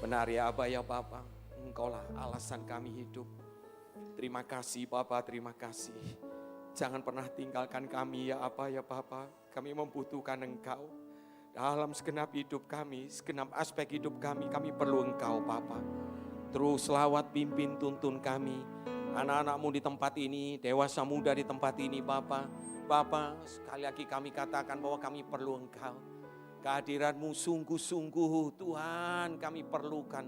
Benar ya Aba ya Bapa, Engkaulah alasan kami hidup. Terima kasih Bapa, terima kasih. Jangan pernah tinggalkan kami ya Aba ya Bapa, kami membutuhkan Engkau. Dalam segenap hidup kami, segenap aspek hidup kami perlu Engkau Bapa. Terus lawat pimpin tuntun kami, anak-anakmu di tempat ini, dewasa muda di tempat ini Bapa. Bapa, sekali lagi kami katakan bahwa kami perlu Engkau. Kehadiran-Mu sungguh-sungguh Tuhan kami perlukan.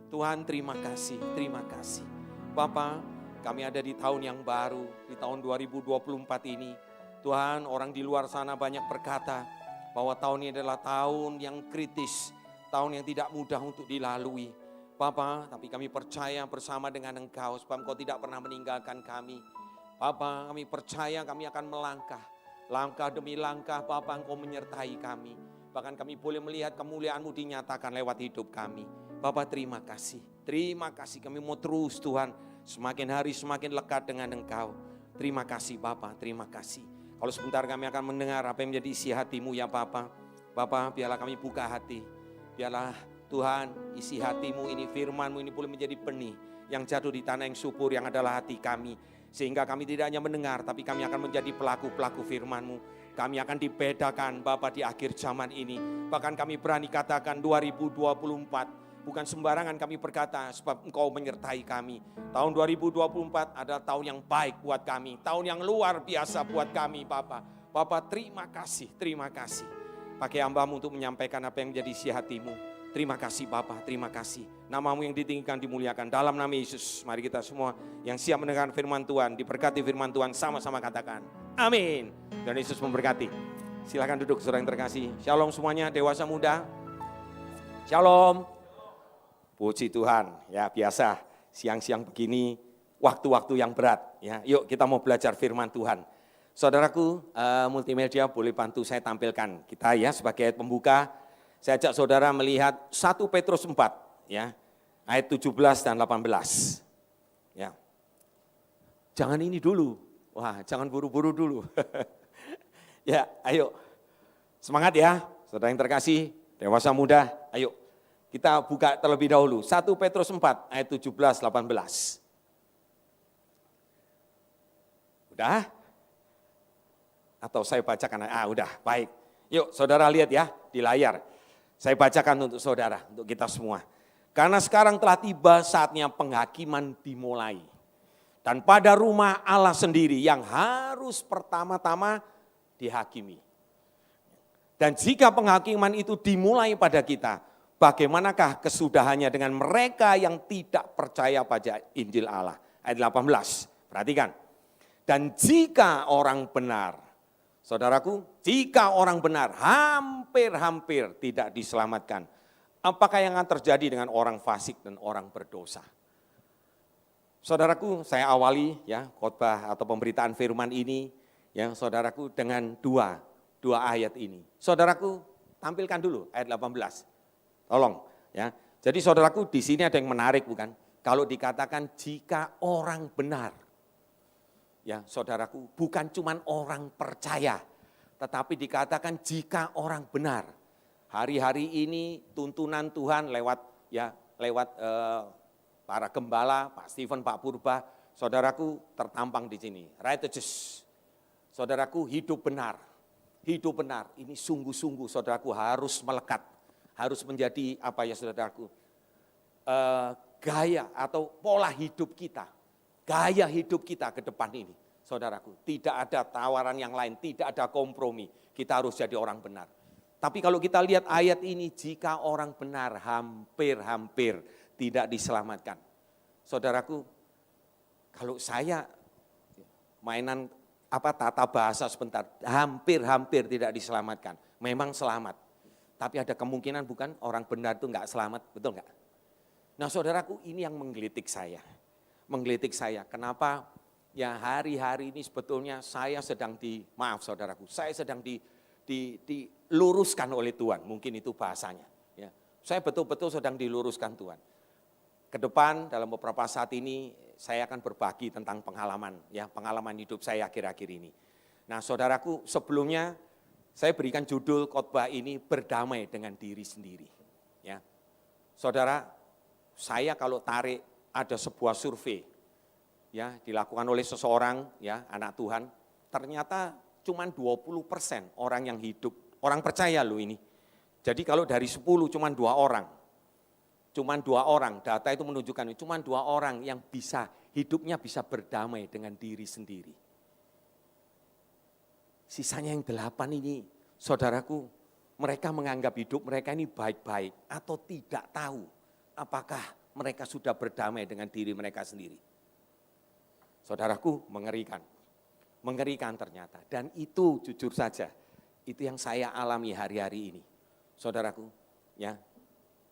Tuhan terima kasih, terima kasih. Bapa, kami ada di tahun yang baru, di tahun 2024 ini. Tuhan, orang di luar sana banyak berkata bahwa tahun ini adalah tahun yang kritis, tahun yang tidak mudah untuk dilalui. Bapa, tapi kami percaya bersama dengan Engkau sebab Engkau tidak pernah meninggalkan kami. Bapa, kami percaya kami akan melangkah, langkah demi langkah Bapa Engkau menyertai kami. Bahkan kami boleh melihat kemuliaan-Mu dinyatakan lewat hidup kami. Bapa terima kasih kami mau terus Tuhan semakin hari semakin lekat dengan Engkau. Terima kasih Bapa, terima kasih. Kalau sebentar kami akan mendengar apa yang menjadi isi hati-Mu ya Bapa. Bapa biarlah kami buka hati, biarlah Tuhan isi hati-Mu ini, firman-Mu ini boleh menjadi benih yang jatuh di tanah yang subur yang adalah hati kami. Sehingga kami tidak hanya mendengar tapi kami akan menjadi pelaku-pelaku firman-Mu. Kami akan dibedakan Bapa di akhir zaman ini. Bahkan kami berani katakan 2024 bukan sembarangan kami berkata sebab Engkau menyertai kami. Tahun 2024 adalah tahun yang baik buat kami. Tahun yang luar biasa buat kami Bapa. Bapa terima kasih, terima kasih. Pakai hamba-Mu untuk menyampaikan apa yang menjadi isi hati-Mu. Terima kasih Bapa, terima kasih. Nama-Mu yang ditinggikan, dimuliakan. Dalam nama Yesus, mari kita semua yang siap mendengar firman Tuhan, diberkati firman Tuhan, sama-sama katakan amin. Dan Yesus memberkati. Silakan duduk saudara yang terkasih. Shalom semuanya, dewasa muda. Shalom. Puji Tuhan, ya biasa siang-siang begini, waktu-waktu yang berat. Ya, yuk kita mau belajar firman Tuhan. Saudaraku, multimedia boleh bantu saya tampilkan kita ya sebagai ayat pembuka. Saya ajak saudara melihat 1 Petrus 4 ya, ayat 17 dan 18. Ya. Jangan ini dulu. Wah, jangan buru-buru dulu. Ya, ayo. Semangat ya, saudara yang terkasih, dewasa muda, ayo. Kita buka terlebih dahulu. 1 Petrus 4 ayat 17 18. Udah? Atau saya bacakan? Udah, baik. Yuk, saudara lihat ya di layar. Saya bacakan untuk saudara, untuk kita semua. Karena sekarang telah tiba saatnya penghakiman dimulai. Dan pada rumah Allah sendiri yang harus pertama-tama dihakimi. Dan jika penghakiman itu dimulai pada kita, bagaimanakah kesudahannya dengan mereka yang tidak percaya pada Injil Allah? Ayat 18, perhatikan. Dan jika orang benar, saudaraku, jika orang benar hampir-hampir tidak diselamatkan, apakah yang akan terjadi dengan orang fasik dan orang berdosa? Saudaraku, saya awali ya khotbah atau pemberitaan firman ini ya saudaraku dengan dua ayat ini. Saudaraku, tampilkan dulu ayat 18. Tolong ya. Jadi saudaraku di sini ada yang menarik bukan? Kalau dikatakan jika orang benar. Ya, saudaraku, bukan cuma orang percaya, tetapi dikatakan jika orang benar. Hari-hari ini tuntunan Tuhan lewat para gembala, Pak Stephen, Pak Purba, saudaraku tertampang di sini. Righteous. Saudaraku hidup benar. Hidup benar. Ini sungguh-sungguh saudaraku harus melekat. Harus menjadi apa ya saudaraku? Gaya atau pola hidup kita. Gaya hidup kita ke depan ini. Saudaraku, tidak ada tawaran yang lain, tidak ada kompromi. Kita harus jadi orang benar. Tapi kalau kita lihat ayat ini, jika orang benar hampir-hampir tidak diselamatkan. Saudaraku, kalau saya mainan tata bahasa sebentar, hampir-hampir tidak diselamatkan. Memang selamat. Tapi ada kemungkinan bukan orang benar itu enggak selamat, betul enggak? Nah saudaraku, ini yang menggelitik saya. Kenapa? Ya hari-hari ini sebetulnya saya sedang saya sedang diluruskan oleh Tuhan, mungkin itu bahasanya. Ya, saya betul-betul sedang diluruskan Tuhan. Ke depan dalam beberapa saat ini saya akan berbagi tentang pengalaman hidup saya akhir-akhir ini. Nah saudaraku, sebelumnya saya berikan judul khotbah ini berdamai dengan diri sendiri. Ya, saudara, saya kalau tarik ada sebuah survei ya dilakukan oleh seseorang ya anak Tuhan, ternyata cuma 20% orang yang hidup, orang percaya loh ini. Jadi kalau dari 10 cuma 2 orang. Cuma 2 orang, data itu menunjukkan cuma 2 orang yang bisa, hidupnya bisa berdamai dengan diri sendiri. Sisanya yang 8 ini, saudaraku, mereka menganggap hidup mereka ini baik-baik atau tidak tahu apakah mereka sudah berdamai dengan diri mereka sendiri. Saudaraku, mengerikan. Mengerikan ternyata. Dan itu jujur saja, itu yang saya alami hari-hari ini. Saudaraku, ya.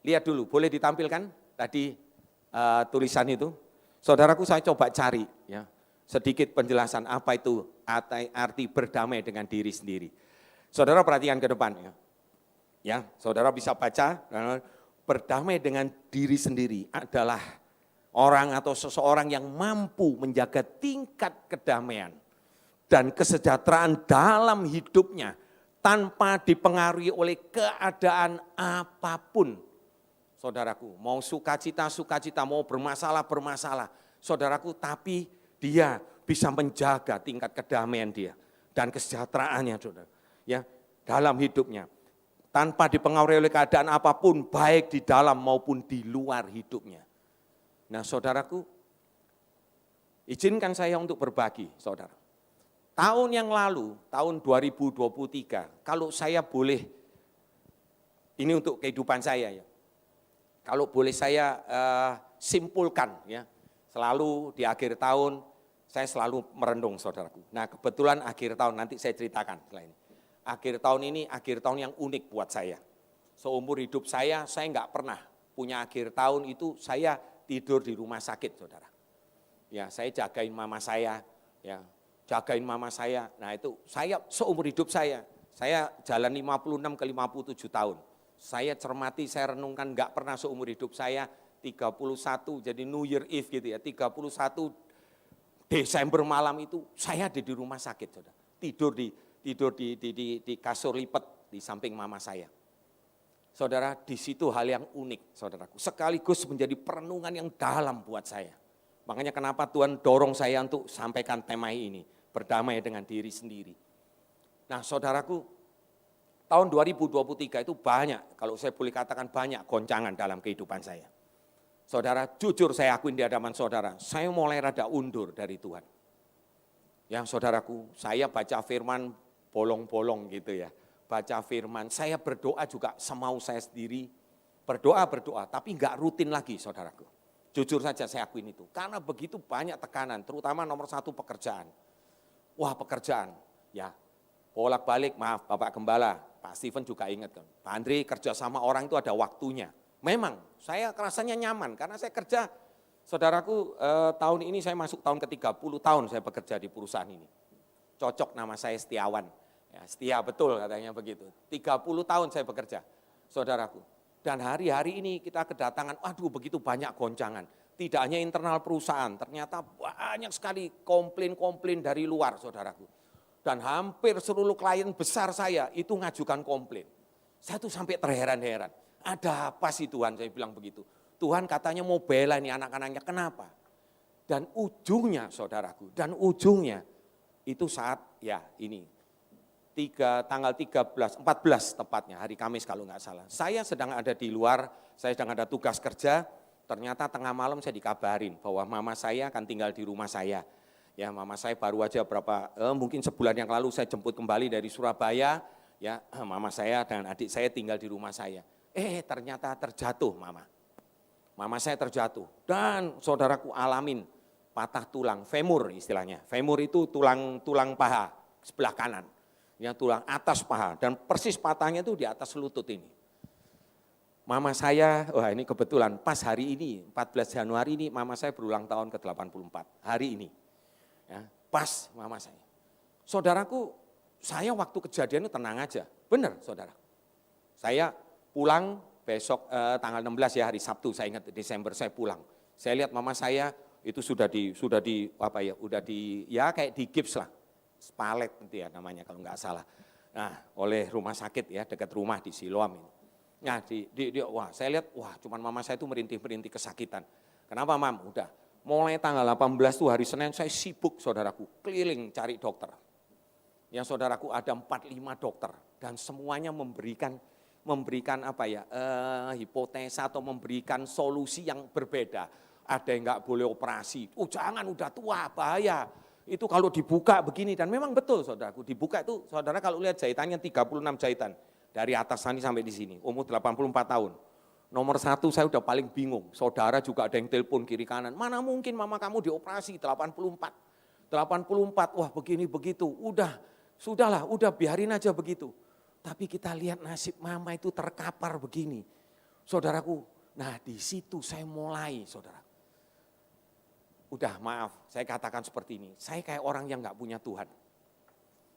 Lihat dulu, boleh ditampilkan tadi tulisan itu. Saudaraku, saya coba cari ya sedikit penjelasan apa itu arti berdamai dengan diri sendiri. Saudara perhatikan ke depan ya. Ya, saudara bisa baca, berdamai dengan diri sendiri adalah orang atau seseorang yang mampu menjaga tingkat kedamaian dan kesejahteraan dalam hidupnya tanpa dipengaruhi oleh keadaan apapun. Saudaraku, mau sukacita, mau bermasalah, saudaraku, tapi dia bisa menjaga tingkat kedamaian dia dan kesejahteraannya, saudara. Ya, dalam hidupnya, tanpa dipengaruhi oleh keadaan apapun, baik di dalam maupun di luar hidupnya. Nah, saudaraku, izinkan saya untuk berbagi, saudara. Tahun yang lalu, tahun 2023, kalau saya boleh, ini untuk kehidupan saya ya. Kalau boleh saya simpulkan ya, selalu di akhir tahun saya selalu merenung saudaraku. Nah kebetulan akhir tahun nanti saya ceritakan setelah ini. Akhir tahun ini akhir tahun yang unik buat saya. Seumur hidup saya enggak pernah punya akhir tahun itu saya tidur di rumah sakit saudara. Ya saya jagain mama saya, ya jagain mama saya. Nah itu saya seumur hidup saya jalan 56 ke 57 tahun. Saya cermati, saya renungkan, enggak pernah seumur hidup saya 31, jadi New Year Eve gitu ya, 31 Desember malam itu saya ada di rumah sakit, saudara. Tidur di kasur lipat di samping mama saya. Saudara, di situ hal yang unik, saudaraku. Sekaligus menjadi perenungan yang dalam buat saya. Makanya kenapa Tuhan dorong saya untuk sampaikan tema ini, berdamai dengan diri sendiri. Nah, saudaraku, tahun 2023 itu banyak, kalau saya boleh katakan banyak goncangan dalam kehidupan saya. Saudara, jujur saya akuin di hadapan saudara, saya mulai rada undur dari Tuhan. Ya saudaraku, saya baca firman bolong-bolong gitu ya. Baca firman, saya berdoa juga semau saya sendiri. Berdoa, tapi enggak rutin lagi saudaraku. Jujur saja saya akuin itu. Karena begitu banyak tekanan, terutama nomor 1 pekerjaan. Wah pekerjaan, ya bolak-balik, maaf Bapak Gembala, Pak Steven juga ingat kan, Pak Andri kerja sama orang itu ada waktunya. Memang saya rasanya nyaman karena saya kerja, saudaraku tahun ini saya masuk tahun ke-30 tahun saya bekerja di perusahaan ini. Cocok nama saya Setiawan, ya, setia betul katanya begitu. 30 tahun saya bekerja, saudaraku. Dan hari-hari ini kita kedatangan, aduh begitu banyak goncangan. Tidak hanya internal perusahaan, ternyata banyak sekali komplain-komplain dari luar saudaraku. Dan hampir seluruh klien besar saya itu ngajukan komplain. Saya tuh sampai terheran-heran. Ada apa sih Tuhan, saya bilang begitu. Tuhan katanya mau bela ini anak-anaknya, kenapa? Dan ujungnya saudaraku, itu saat ya ini, tanggal 14 tepatnya, hari Kamis kalau nggak salah. Saya sedang ada di luar, saya sedang ada tugas kerja, ternyata tengah malam saya dikabarin bahwa mama saya akan tinggal di rumah saya. Ya, mama saya baru aja mungkin sebulan yang lalu saya jemput kembali dari Surabaya, ya mama saya dan adik saya tinggal di rumah saya. Ternyata terjatuh mama. Mama saya terjatuh dan saudaraku alamin patah tulang, femur istilahnya. Femur itu tulang paha sebelah kanan, ya tulang atas paha dan persis patahnya itu di atas lutut ini. Mama saya, wah ini kebetulan pas hari ini 14 Januari ini mama saya berulang tahun ke-84 hari ini. Ya, pas mama saya. Saudaraku, saya waktu kejadian itu tenang aja. Benar saudara. Saya pulang besok tanggal 16 ya hari Sabtu, saya ingat Desember saya pulang. Saya lihat mama saya itu sudah kayak di gips lah. Spalet itu ya namanya kalau nggak salah. Nah, oleh rumah sakit ya dekat rumah di Siloam ini. Nah, wah saya lihat, wah cuman mama saya itu merintih-merintih kesakitan. Kenapa mam? Udah, mulai tanggal 18 tuh hari Senin saya sibuk saudaraku, keliling cari dokter. Ya saudaraku ada 4-5 dokter dan semuanya memberikan apa ya, hipotesa atau memberikan solusi yang berbeda. Ada yang nggak boleh operasi, jangan udah tua bahaya. Itu kalau dibuka begini dan memang betul saudaraku, dibuka itu saudara kalau lihat jahitannya 36 jahitan. Dari atas sini sampai di sini, umur 84 tahun. Nomor 1 saya udah paling bingung, saudara juga ada yang telepon kiri kanan. Mana mungkin mama kamu dioperasi 84. 84, wah begini begitu, sudahlah, udah biarin aja begitu. Tapi kita lihat nasib mama itu terkapar begini. Saudaraku, nah di situ saya mulai saudara. Udah maaf, saya katakan seperti ini, saya kayak orang yang gak punya Tuhan.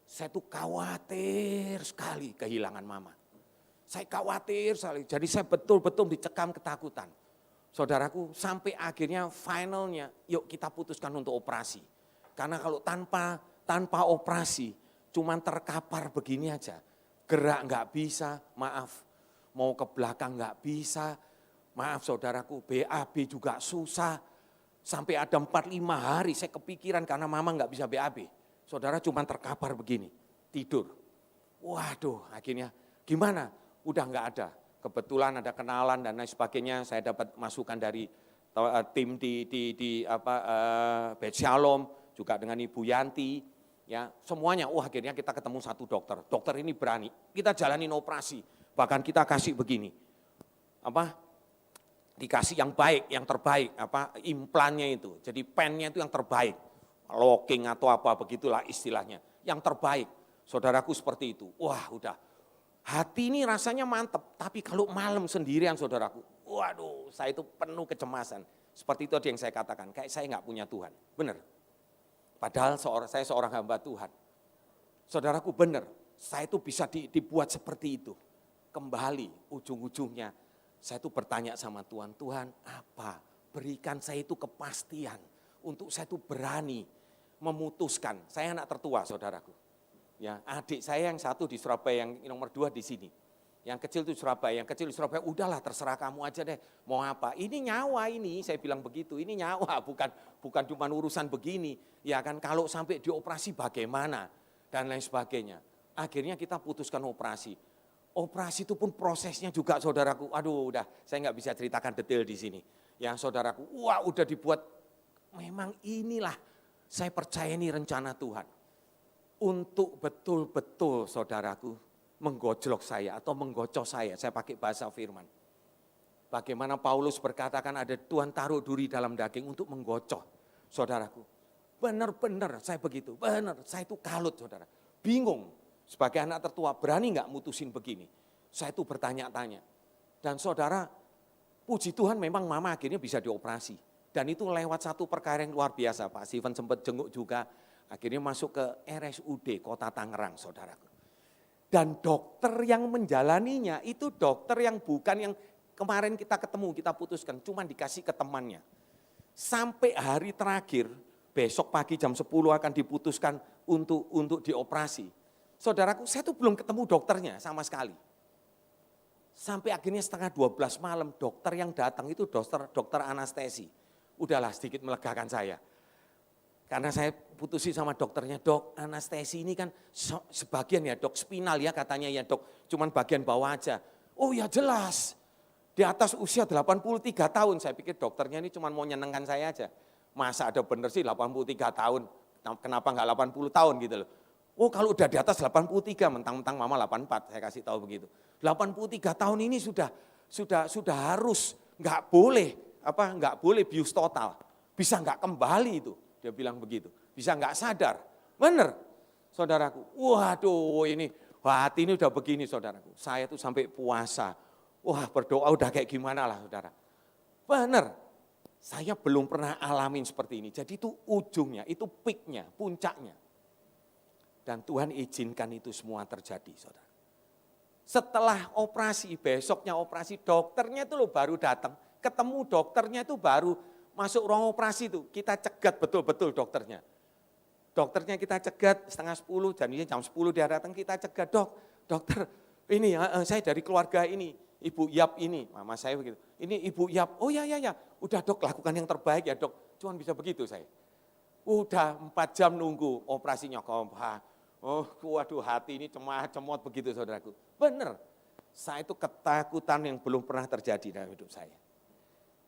Saya tuh khawatir sekali kehilangan mama. Saya khawatir sekali, jadi saya betul-betul dicekam ketakutan. Saudaraku, sampai akhirnya finalnya, yuk kita putuskan untuk operasi. Karena kalau tanpa operasi, cuman terkapar begini aja. Gerak nggak bisa, maaf. Mau ke belakang nggak bisa, maaf saudaraku, BAB juga susah. Sampai ada 4-5 hari saya kepikiran karena mama nggak bisa BAB. Saudara cuma terkapar begini, tidur. Waduh, akhirnya gimana? Udah nggak ada. Kebetulan ada kenalan dan lain sebagainya. Saya dapat masukan dari tim di Bet Shalom, juga dengan Ibu Yanti. Ya, semuanya. Akhirnya kita ketemu satu dokter. Dokter ini berani. Kita jalanin operasi. Bahkan kita kasih begini. Dikasih yang baik, yang terbaik. Implannya itu. Jadi pennya itu yang terbaik. Locking atau apa begitulah istilahnya. Yang terbaik, saudaraku seperti itu. Wah udah, hati ini rasanya mantep. Tapi kalau malam sendirian saudaraku, waduh saya itu penuh kecemasan. Seperti itu yang saya katakan, kayak saya nggak punya Tuhan. Benar. Padahal saya seorang hamba Tuhan. Saudaraku benar, saya itu bisa dibuat seperti itu. Kembali ujung-ujungnya, saya itu bertanya sama Tuhan, Tuhan apa? Berikan saya itu kepastian. Untuk saya itu berani memutuskan, saya anak tertua saudaraku. Ya, adik saya yang satu di Surabaya, yang nomor 2 di sini. Yang kecil itu Surabaya, udahlah terserah kamu aja deh, mau apa. Ini nyawa ini, saya bilang begitu, ini nyawa bukan cuma urusan begini. Ya kan kalau sampai dioperasi bagaimana dan lain sebagainya. Akhirnya kita putuskan operasi. Operasi itu pun prosesnya juga saudaraku, aduh udah saya nggak bisa ceritakan detail di sini. Ya saudaraku, wah udah dibuat. Memang inilah saya percaya ini rencana Tuhan. Untuk betul-betul saudaraku menggojlok saya atau menggocok saya pakai bahasa firman. Bagaimana Paulus berkatakan ada Tuhan taruh duri dalam daging untuk menggocok saudaraku. Benar-benar saya begitu, benar saya itu kalut saudara. Bingung sebagai anak tertua berani gak mutusin begini. Saya itu bertanya-tanya. Dan saudara puji Tuhan memang mama akhirnya bisa dioperasi. Dan itu lewat satu perkara yang luar biasa, Pak Steven sempat jenguk juga, akhirnya masuk ke RSUD Kota Tangerang, saudaraku. Dan dokter yang menjalaninya itu dokter yang bukan yang kemarin kita ketemu, kita putuskan, cuma dikasih ke temannya. Sampai hari terakhir, besok pagi jam 10 akan diputuskan untuk dioperasi. Saudaraku, saya tuh belum ketemu dokternya sama sekali. Sampai akhirnya setengah 12 malam, dokter yang datang itu dokter anestesi. Udahlah sedikit melegakan saya. Karena saya putusin sama dokternya, dok anestesi ini kan sebagian ya dok, spinal ya katanya ya dok, cuman bagian bawah aja. Oh ya jelas, di atas usia 83 tahun, saya pikir dokternya ini cuman mau nyenengkan saya aja. Masa ada bener sih 83 tahun, kenapa enggak 80 tahun gitu loh. Oh kalau udah di atas 83, mentang-mentang mama 84, saya kasih tahu begitu. 83 tahun ini sudah harus, enggak boleh bius total, bisa enggak kembali itu, dia bilang begitu, bisa enggak sadar, benar, saudaraku. Waduh ini, hati ini udah begini saudaraku, saya tuh sampai puasa, wah berdoa udah kayak gimana lah saudara, benar, saya belum pernah alamin seperti ini, jadi itu ujungnya, itu peaknya, puncaknya, dan Tuhan izinkan itu semua terjadi saudara. Setelah operasi, besoknya operasi, dokternya itu loh baru datang. Ketemu dokternya itu baru masuk ruang operasi itu, kita cegat betul-betul dokternya. Dokternya kita cegat setengah 10, jadinya jam 10 dia datang kita cegat, dokter ini saya dari keluarga ini, Ibu Yap ini, mama saya begitu. Ini Ibu Yap, oh ya, udah Dok lakukan yang terbaik ya Dok. Cuman bisa begitu saya. Udah 4 jam nunggu operasinya kompa. Oh waduh hati ini cemot begitu saudaraku. Benar, saya itu ketakutan yang belum pernah terjadi dalam hidup saya.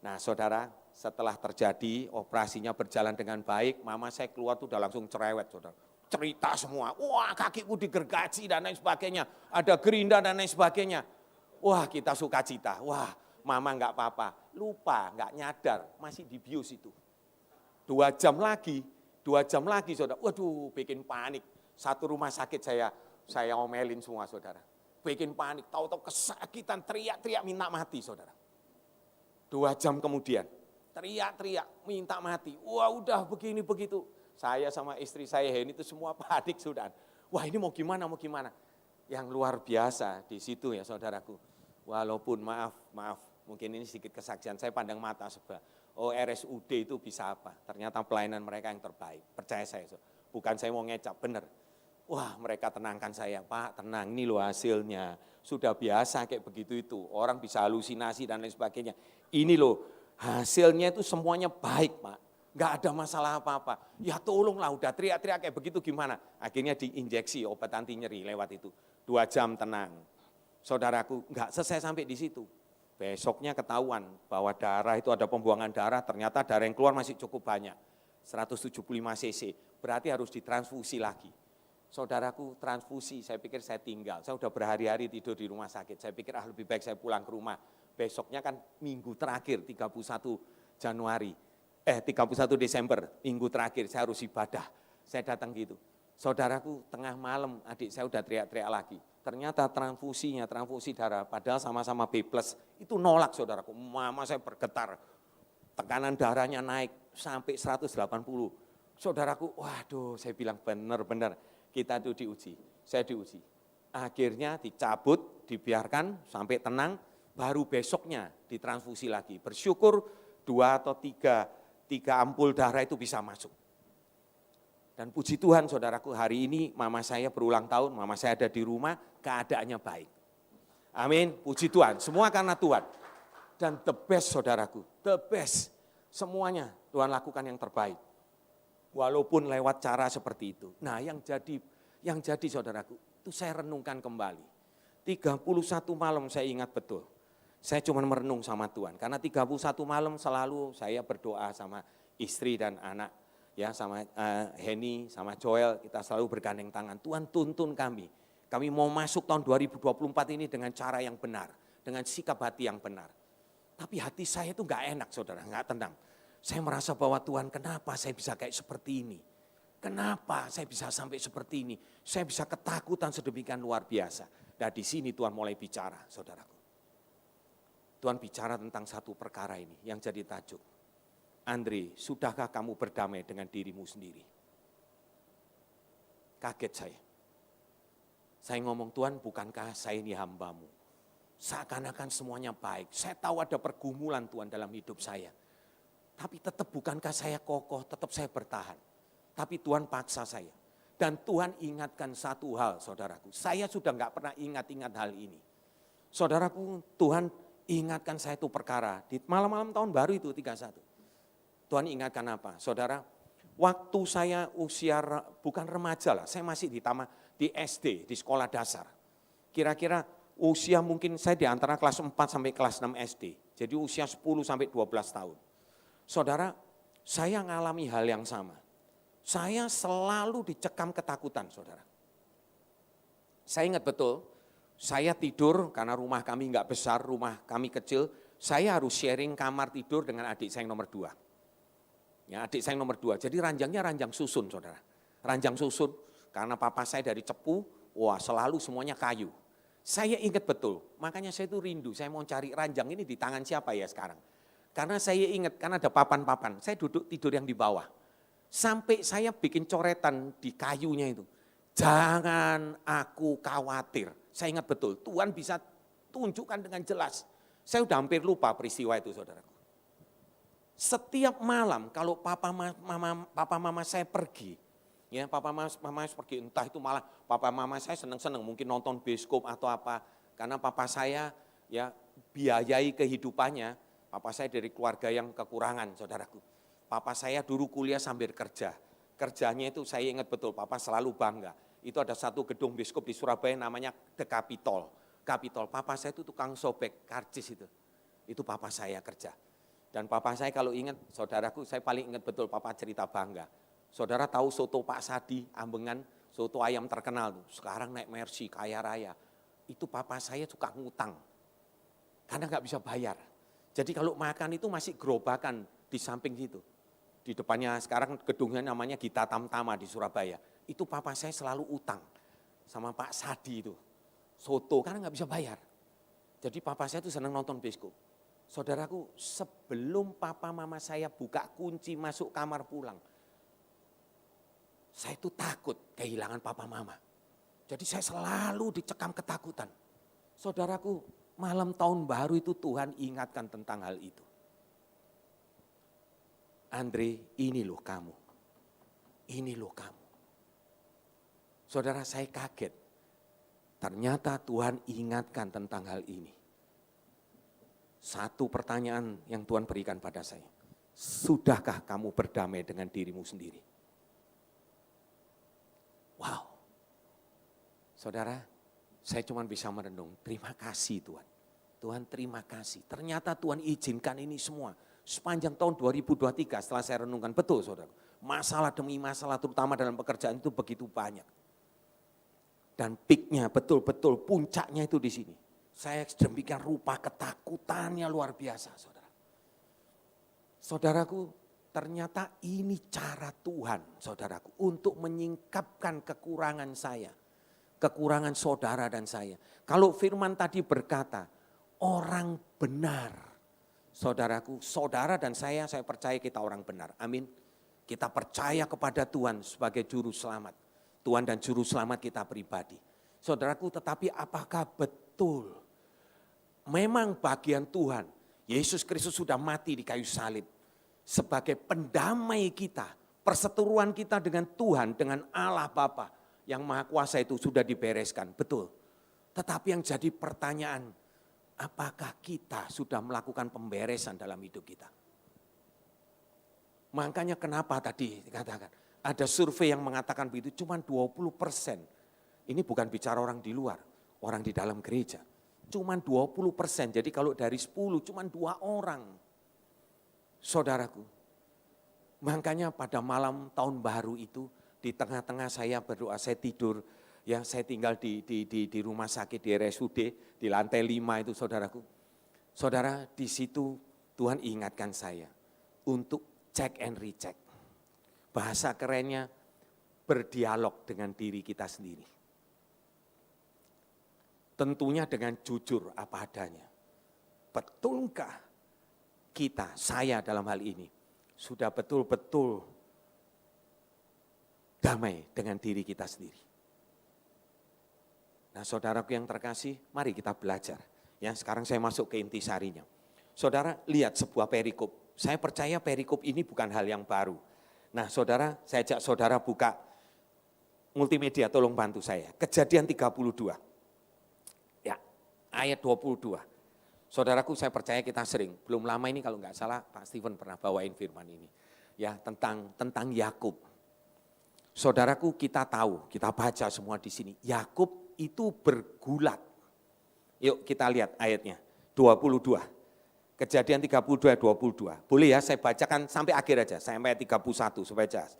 Nah saudara, setelah terjadi operasinya berjalan dengan baik, mama saya keluar tuh udah langsung cerewet saudara. Cerita semua, wah kakiku digergaji dan lain sebagainya, ada gerinda dan lain sebagainya. Wah kita sukacita, wah mama enggak apa-apa, lupa, enggak nyadar, masih dibius itu. 2 jam lagi saudara, waduh bikin panik. Satu rumah sakit saya omelin semua saudara. Bikin panik, tahu-tahu kesakitan, teriak-teriak minta mati saudara. 2 jam kemudian, teriak-teriak minta mati. Wah udah begini begitu. Saya sama istri saya ini itu semua panik sudah. Wah ini mau gimana. Yang luar biasa di situ ya saudaraku. Walaupun maaf, mungkin ini sedikit kesaksian, saya pandang mata sebelah. Oh RSUD itu bisa apa? Ternyata pelayanan mereka yang terbaik. Percaya saya, bukan saya mau ngecap, benar. Wah mereka tenangkan saya, Pak tenang ini loh hasilnya. Sudah biasa kayak begitu itu, orang bisa halusinasi dan lain sebagainya. Ini loh hasilnya itu semuanya baik Pak, nggak ada masalah apa-apa. Ya tolonglah udah teriak-teriak kayak begitu gimana. Akhirnya diinjeksi obat anti nyeri lewat itu. 2 jam tenang. Saudaraku nggak selesai sampai di situ. Besoknya ketahuan bahwa darah itu ada pembuangan darah, ternyata darah yang keluar masih cukup banyak. 175 cc, berarti harus ditransfusi lagi. Saudaraku transfusi, saya pikir saya tinggal, saya udah berhari-hari tidur di rumah sakit, saya pikir lebih baik saya pulang ke rumah. Besoknya kan minggu terakhir 31 Desember, minggu terakhir saya harus ibadah, saya datang gitu. Saudaraku tengah malam adik saya udah teriak-teriak lagi, ternyata transfusi darah, padahal sama-sama B+, itu nolak saudaraku, mama saya bergetar, tekanan darahnya naik sampai 180. Saudaraku, waduh saya bilang benar-benar kita itu diuji, saya diuji. Akhirnya dicabut, dibiarkan sampai tenang, baru besoknya ditransfusi lagi. Bersyukur 2 atau 3 ampul darah itu bisa masuk. Dan puji Tuhan saudaraku, hari ini mama saya berulang tahun, mama saya ada di rumah, keadaannya baik. Amin, puji Tuhan, semua karena Tuhan. Dan the best saudaraku, the best, semuanya Tuhan lakukan yang terbaik. Walaupun lewat cara seperti itu. Nah yang jadi saudaraku, itu saya renungkan kembali. 31 malam saya ingat betul. Saya cuma merenung sama Tuhan. Karena 31 malam selalu saya berdoa sama istri dan anak. Ya sama Henny, sama Joel, kita selalu bergandeng tangan. Tuhan tuntun kami. Kami mau masuk tahun 2024 ini dengan cara yang benar. Dengan sikap hati yang benar. Tapi hati saya itu gak enak saudara, gak tenang. Saya merasa bahwa Tuhan kenapa saya bisa kayak seperti ini? Kenapa saya bisa sampai seperti ini? Saya bisa ketakutan sedemikian luar biasa. Dan di sini Tuhan mulai bicara, saudaraku. Tuhan bicara tentang satu perkara ini yang jadi tajuk. Andre, sudahkah kamu berdamai dengan dirimu sendiri? Kaget saya. Saya ngomong, Tuhan bukankah saya ini hambamu? Seakan-akan semuanya baik. Saya tahu ada pergumulan Tuhan dalam hidup saya. Tapi tetap bukankah saya kokoh, tetap saya bertahan. Tapi Tuhan paksa saya. Dan Tuhan ingatkan satu hal saudaraku. Saya sudah enggak pernah ingat-ingat hal ini. Saudaraku, Tuhan ingatkan saya itu perkara. Di malam-malam tahun baru itu 31. Tuhan ingatkan apa? Saudara, waktu saya usia bukan remaja lah. Saya masih di SD, di sekolah dasar. Kira-kira usia mungkin saya di antara kelas 4 sampai kelas 6 SD. Jadi usia 10 sampai 12 tahun. Saudara, saya ngalami hal yang sama. Saya selalu dicekam ketakutan, saudara. Saya ingat betul, saya tidur karena rumah kami enggak besar, rumah kami kecil. Saya harus sharing kamar tidur dengan adik saya yang nomor 2. Ya, adik saya yang nomor 2. Jadi ranjangnya ranjang susun, saudara. Ranjang susun, karena papa saya dari Cepu, wah selalu semuanya kayu. Saya ingat betul, makanya saya itu rindu, saya mau cari ranjang ini di tangan siapa ya sekarang. Karena saya ingat, karena ada papan-papan, saya duduk tidur yang di bawah. Sampai saya bikin coretan di kayunya itu. Jangan aku khawatir. Saya ingat betul, Tuhan bisa tunjukkan dengan jelas. Saya udah hampir lupa peristiwa itu saudaraku. Setiap malam kalau papa mama saya pergi, ya papa mama saya pergi, entah itu malah papa mama saya senang-senang mungkin nonton bioskop atau apa. Karena papa saya ya biayai kehidupannya. Papa saya dari keluarga yang kekurangan, saudaraku. Papa saya dulu kuliah sambil kerja. Kerjanya itu saya ingat betul, papa selalu bangga. Itu ada satu gedung biskup di Surabaya namanya The Capitol. Capitol, papa saya itu tukang sobek karcis itu. Itu papa saya kerja. Dan papa saya kalau ingat, saudaraku, saya paling ingat betul papa cerita bangga. Saudara tahu soto Pak Sadi, Ambengan, soto ayam terkenal tuh. Sekarang naik Mercy, kaya raya. Itu papa saya suka ngutang. Karena nggak bisa bayar. Jadi kalau makan itu masih gerobakan di samping situ. Di depannya sekarang gedungnya namanya Gita Tamtama di Surabaya. Itu papa saya selalu utang sama Pak Sadi itu. Soto karena nggak bisa bayar. Jadi papa saya itu senang nonton bioskop. Saudaraku, sebelum papa mama saya buka kunci masuk kamar pulang, saya itu takut kehilangan papa mama. Jadi saya selalu dicekam ketakutan. Saudaraku, malam tahun baru itu Tuhan ingatkan tentang hal itu. Andre, ini loh kamu. Ini loh kamu. Saudara, saya kaget. Ternyata Tuhan ingatkan tentang hal ini. Satu pertanyaan yang Tuhan berikan pada saya. Sudahkah kamu berdamai dengan dirimu sendiri? Wow. Saudara, saya cuma bisa merenung. Terima kasih Tuhan. Tuhan terima kasih. Ternyata Tuhan izinkan ini semua. Sepanjang tahun 2023 setelah saya renungkan, betul saudara, masalah demi masalah terutama dalam pekerjaan itu begitu banyak. Dan peaknya betul-betul puncaknya itu di sini. Saya sedemikian rupa ketakutannya luar biasa saudara. Saudaraku, ternyata ini cara Tuhan saudaraku untuk menyingkapkan kekurangan saya. Kekurangan saudara dan saya. Kalau firman tadi berkata, orang benar. Saudaraku, saudara dan saya percaya kita orang benar. Amin. Kita percaya kepada Tuhan sebagai juru selamat. Tuhan dan juru selamat kita pribadi. Saudaraku, tetapi apakah betul memang bagian Tuhan, Yesus Kristus sudah mati di kayu salib sebagai pendamai kita, perseteruan kita dengan Tuhan, dengan Allah Bapa yang Maha Kuasa itu sudah dibereskan, betul. Tetapi yang jadi pertanyaan, apakah kita sudah melakukan pemberesan dalam hidup kita? Makanya kenapa tadi dikatakan, ada survei yang mengatakan begitu, cuma 20%. Ini bukan bicara orang di luar, orang di dalam gereja. Cuma 20%, jadi kalau dari 10 cuma 2 orang. Saudaraku, makanya pada malam tahun baru itu, di tengah-tengah saya berdoa, saya tidur, ya saya tinggal di rumah sakit di RSUD, di lantai 5 itu saudaraku. Saudara, di situ Tuhan ingatkan saya untuk check and recheck. Bahasa kerennya berdialog dengan diri kita sendiri. Tentunya dengan jujur apa adanya. Betulkah kita, saya dalam hal ini, sudah betul-betul damai dengan diri kita sendiri? Nah saudaraku yang terkasih, mari kita belajar. Ya, sekarang saya masuk ke intisarinya. Saudara lihat sebuah perikop. Saya percaya perikop ini bukan hal yang baru. Nah saudara, saya ajak saudara buka multimedia, tolong bantu saya. Kejadian 32. Ya, ayat 22. Saudaraku, saya percaya kita sering, belum lama ini kalau nggak salah Pak Steven pernah bawain firman ini. Ya, tentang Yakub. Saudaraku, kita tahu, kita baca semua di sini. Yakub itu bergulat. Yuk kita lihat ayatnya, 22. Kejadian 32 ayat 22. Boleh ya saya bacakan sampai akhir aja, sampai ayat 31 supaya jelas.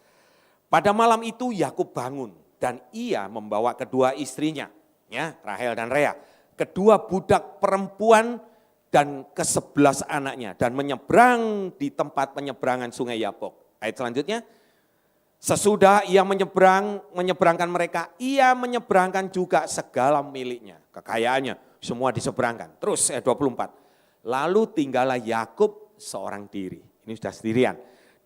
Pada malam itu Yakub bangun dan ia membawa kedua istrinya, ya Rahel dan Rea, kedua budak perempuan dan ke-11 anaknya dan menyeberang di tempat penyeberangan sungai Yabok. Ayat selanjutnya, sesudah ia menyeberangkan mereka, ia menyeberangkan juga segala miliknya, kekayaannya, semua diseberangkan. Terus ayat 24, lalu tinggallah Yakub seorang diri, ini sudah sendirian.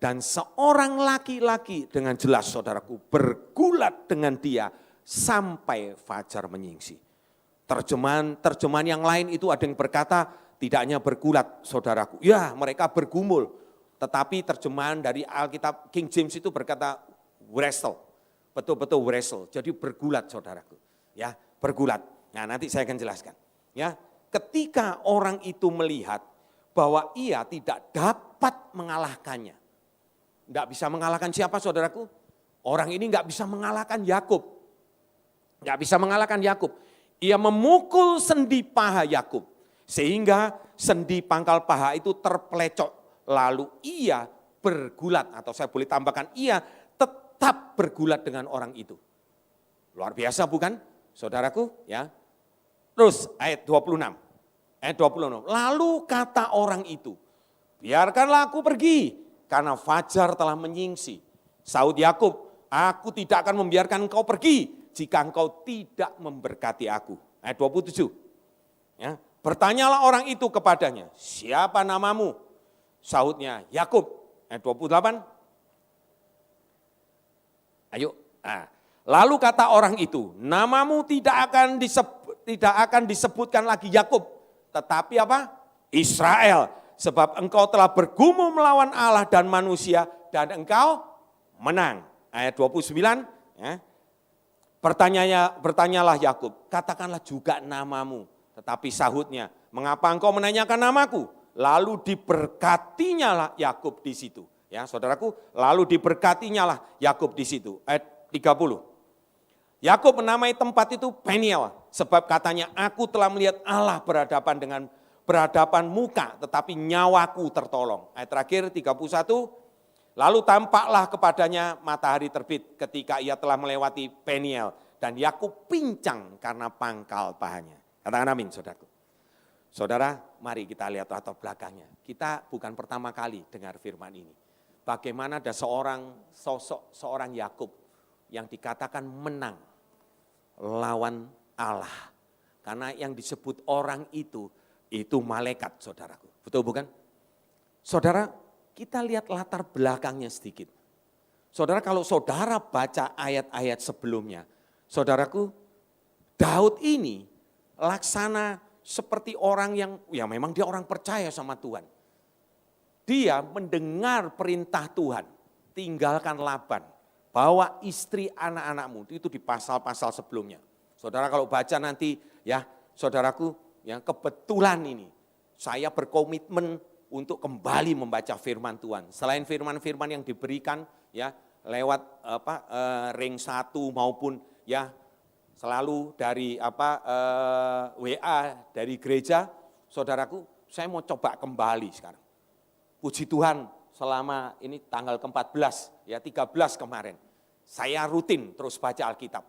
Dan seorang laki-laki dengan jelas saudaraku bergulat dengan dia sampai fajar menyingsing. Terjemahan yang lain itu ada yang berkata tidak hanya bergulat saudaraku, ya mereka bergumul. Tetapi terjemahan dari Alkitab King James itu berkata wrestle, betul-betul wrestle, jadi bergulat saudaraku. Ya bergulat, nah nanti saya akan jelaskan. Ya ketika orang itu melihat bahwa ia tidak dapat mengalahkannya. Enggak bisa mengalahkan siapa saudaraku? Orang ini enggak bisa mengalahkan Yakub. Enggak bisa mengalahkan Yakub. Ia memukul sendi paha Yakub sehingga sendi pangkal paha itu terpelecok. Lalu ia bergulat, atau saya boleh tambahkan, ia tetap bergulat dengan orang itu. Luar biasa bukan, saudaraku? Ya. Terus ayat 26. Ayat 26. Lalu kata orang itu, biarkanlah aku pergi karena fajar telah menyingsing. Sahut Yakub, aku tidak akan membiarkan engkau pergi jika engkau tidak memberkati aku. Ayat 27. Ya, bertanyalah orang itu kepadanya, siapa namamu? Sahutnya Yakub. Ayat 28. Ayo. Nah, lalu kata orang itu, namamu tidak akan disebutkan lagi Yakub, tetapi apa? Israel. Sebab engkau telah bergumul melawan Allah dan manusia dan engkau menang. Ayat 29. Ya. Bertanyalah Yakub, katakanlah juga namamu. Tetapi sahutnya, mengapa engkau menanyakan namaku? Lalu diberkatinya lah Yakub di situ. Ya, saudaraku, lalu diberkatinya lah Yakub di situ. Ayat 30. Yakub menamai tempat itu Peniel, sebab katanya aku telah melihat Allah berhadapan muka, tetapi nyawaku tertolong. Ayat terakhir 31. Lalu tampaklah kepadanya matahari terbit ketika ia telah melewati Peniel, dan Yakub pincang karena pangkal pahanya. Katakan amin, saudaraku. Saudara, mari kita lihat latar belakangnya. Kita bukan pertama kali dengar firman ini. Bagaimana ada seorang Yakub yang dikatakan menang lawan Allah. Karena yang disebut orang itu malaikat, saudaraku. Betul bukan? Saudara, kita lihat latar belakangnya sedikit. Saudara, kalau saudara baca ayat-ayat sebelumnya, saudaraku, Daud ini laksana seperti orang yang, ya memang dia orang percaya sama Tuhan. Dia mendengar perintah Tuhan, tinggalkan Laban, bawa istri anak-anakmu, itu di pasal-pasal sebelumnya. Saudara kalau baca nanti ya, saudaraku, yang kebetulan ini, saya berkomitmen untuk kembali membaca firman Tuhan. Selain firman-firman yang diberikan ya lewat ring 1 maupun ya selalu dari WA dari gereja, saudaraku, saya mau coba kembali sekarang. Puji Tuhan, selama ini tanggal ke-14, ya 13 kemarin, saya rutin terus baca Alkitab.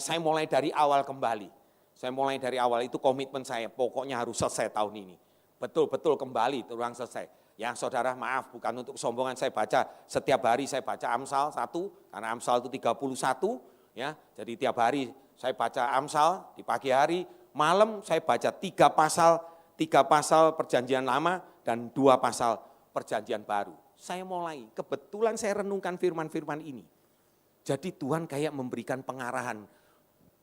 Saya mulai dari awal kembali. Saya mulai dari awal, itu komitmen saya, pokoknya harus selesai tahun ini. Betul-betul kembali, terus selesai. Ya saudara, maaf, bukan untuk kesombongan, saya baca setiap hari, saya baca Amsal 1, karena Amsal itu 31, ya, jadi tiap hari saya baca Amsal di pagi hari, malam saya baca 3 pasal perjanjian lama dan 2 pasal perjanjian baru. Saya mulai, kebetulan saya renungkan firman-firman ini. Jadi Tuhan kayak memberikan pengarahan,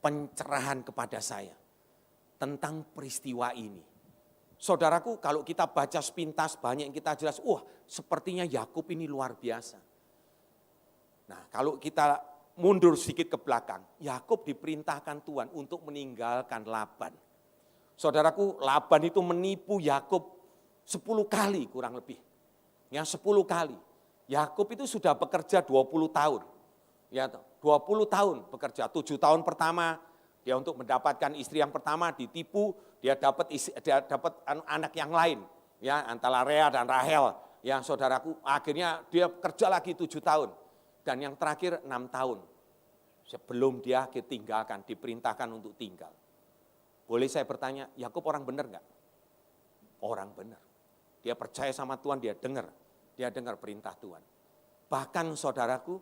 pencerahan kepada saya tentang peristiwa ini. Saudaraku, kalau kita baca sepintas banyak yang kita jelas, wah sepertinya Yakub ini luar biasa. Nah kalau kita mundur sedikit ke belakang, Yakub diperintahkan Tuhan untuk meninggalkan Laban. Saudaraku, Laban itu menipu Yakub 10 kali kurang lebih. Ya 10 kali. Yakub itu sudah bekerja 20 tahun. Ya 20 tahun bekerja, 7 tahun pertama dia untuk mendapatkan istri yang pertama ditipu, dia dapat anak yang lain. Ya antara Lea dan Rahel. Ya saudaraku, akhirnya dia kerja lagi 7 tahun. Dan yang terakhir 6 tahun, sebelum dia ditinggalkan, diperintahkan untuk tinggal. Boleh saya bertanya, Yakub orang benar enggak? Orang benar. Dia percaya sama Tuhan, dia dengar perintah Tuhan. Bahkan saudaraku,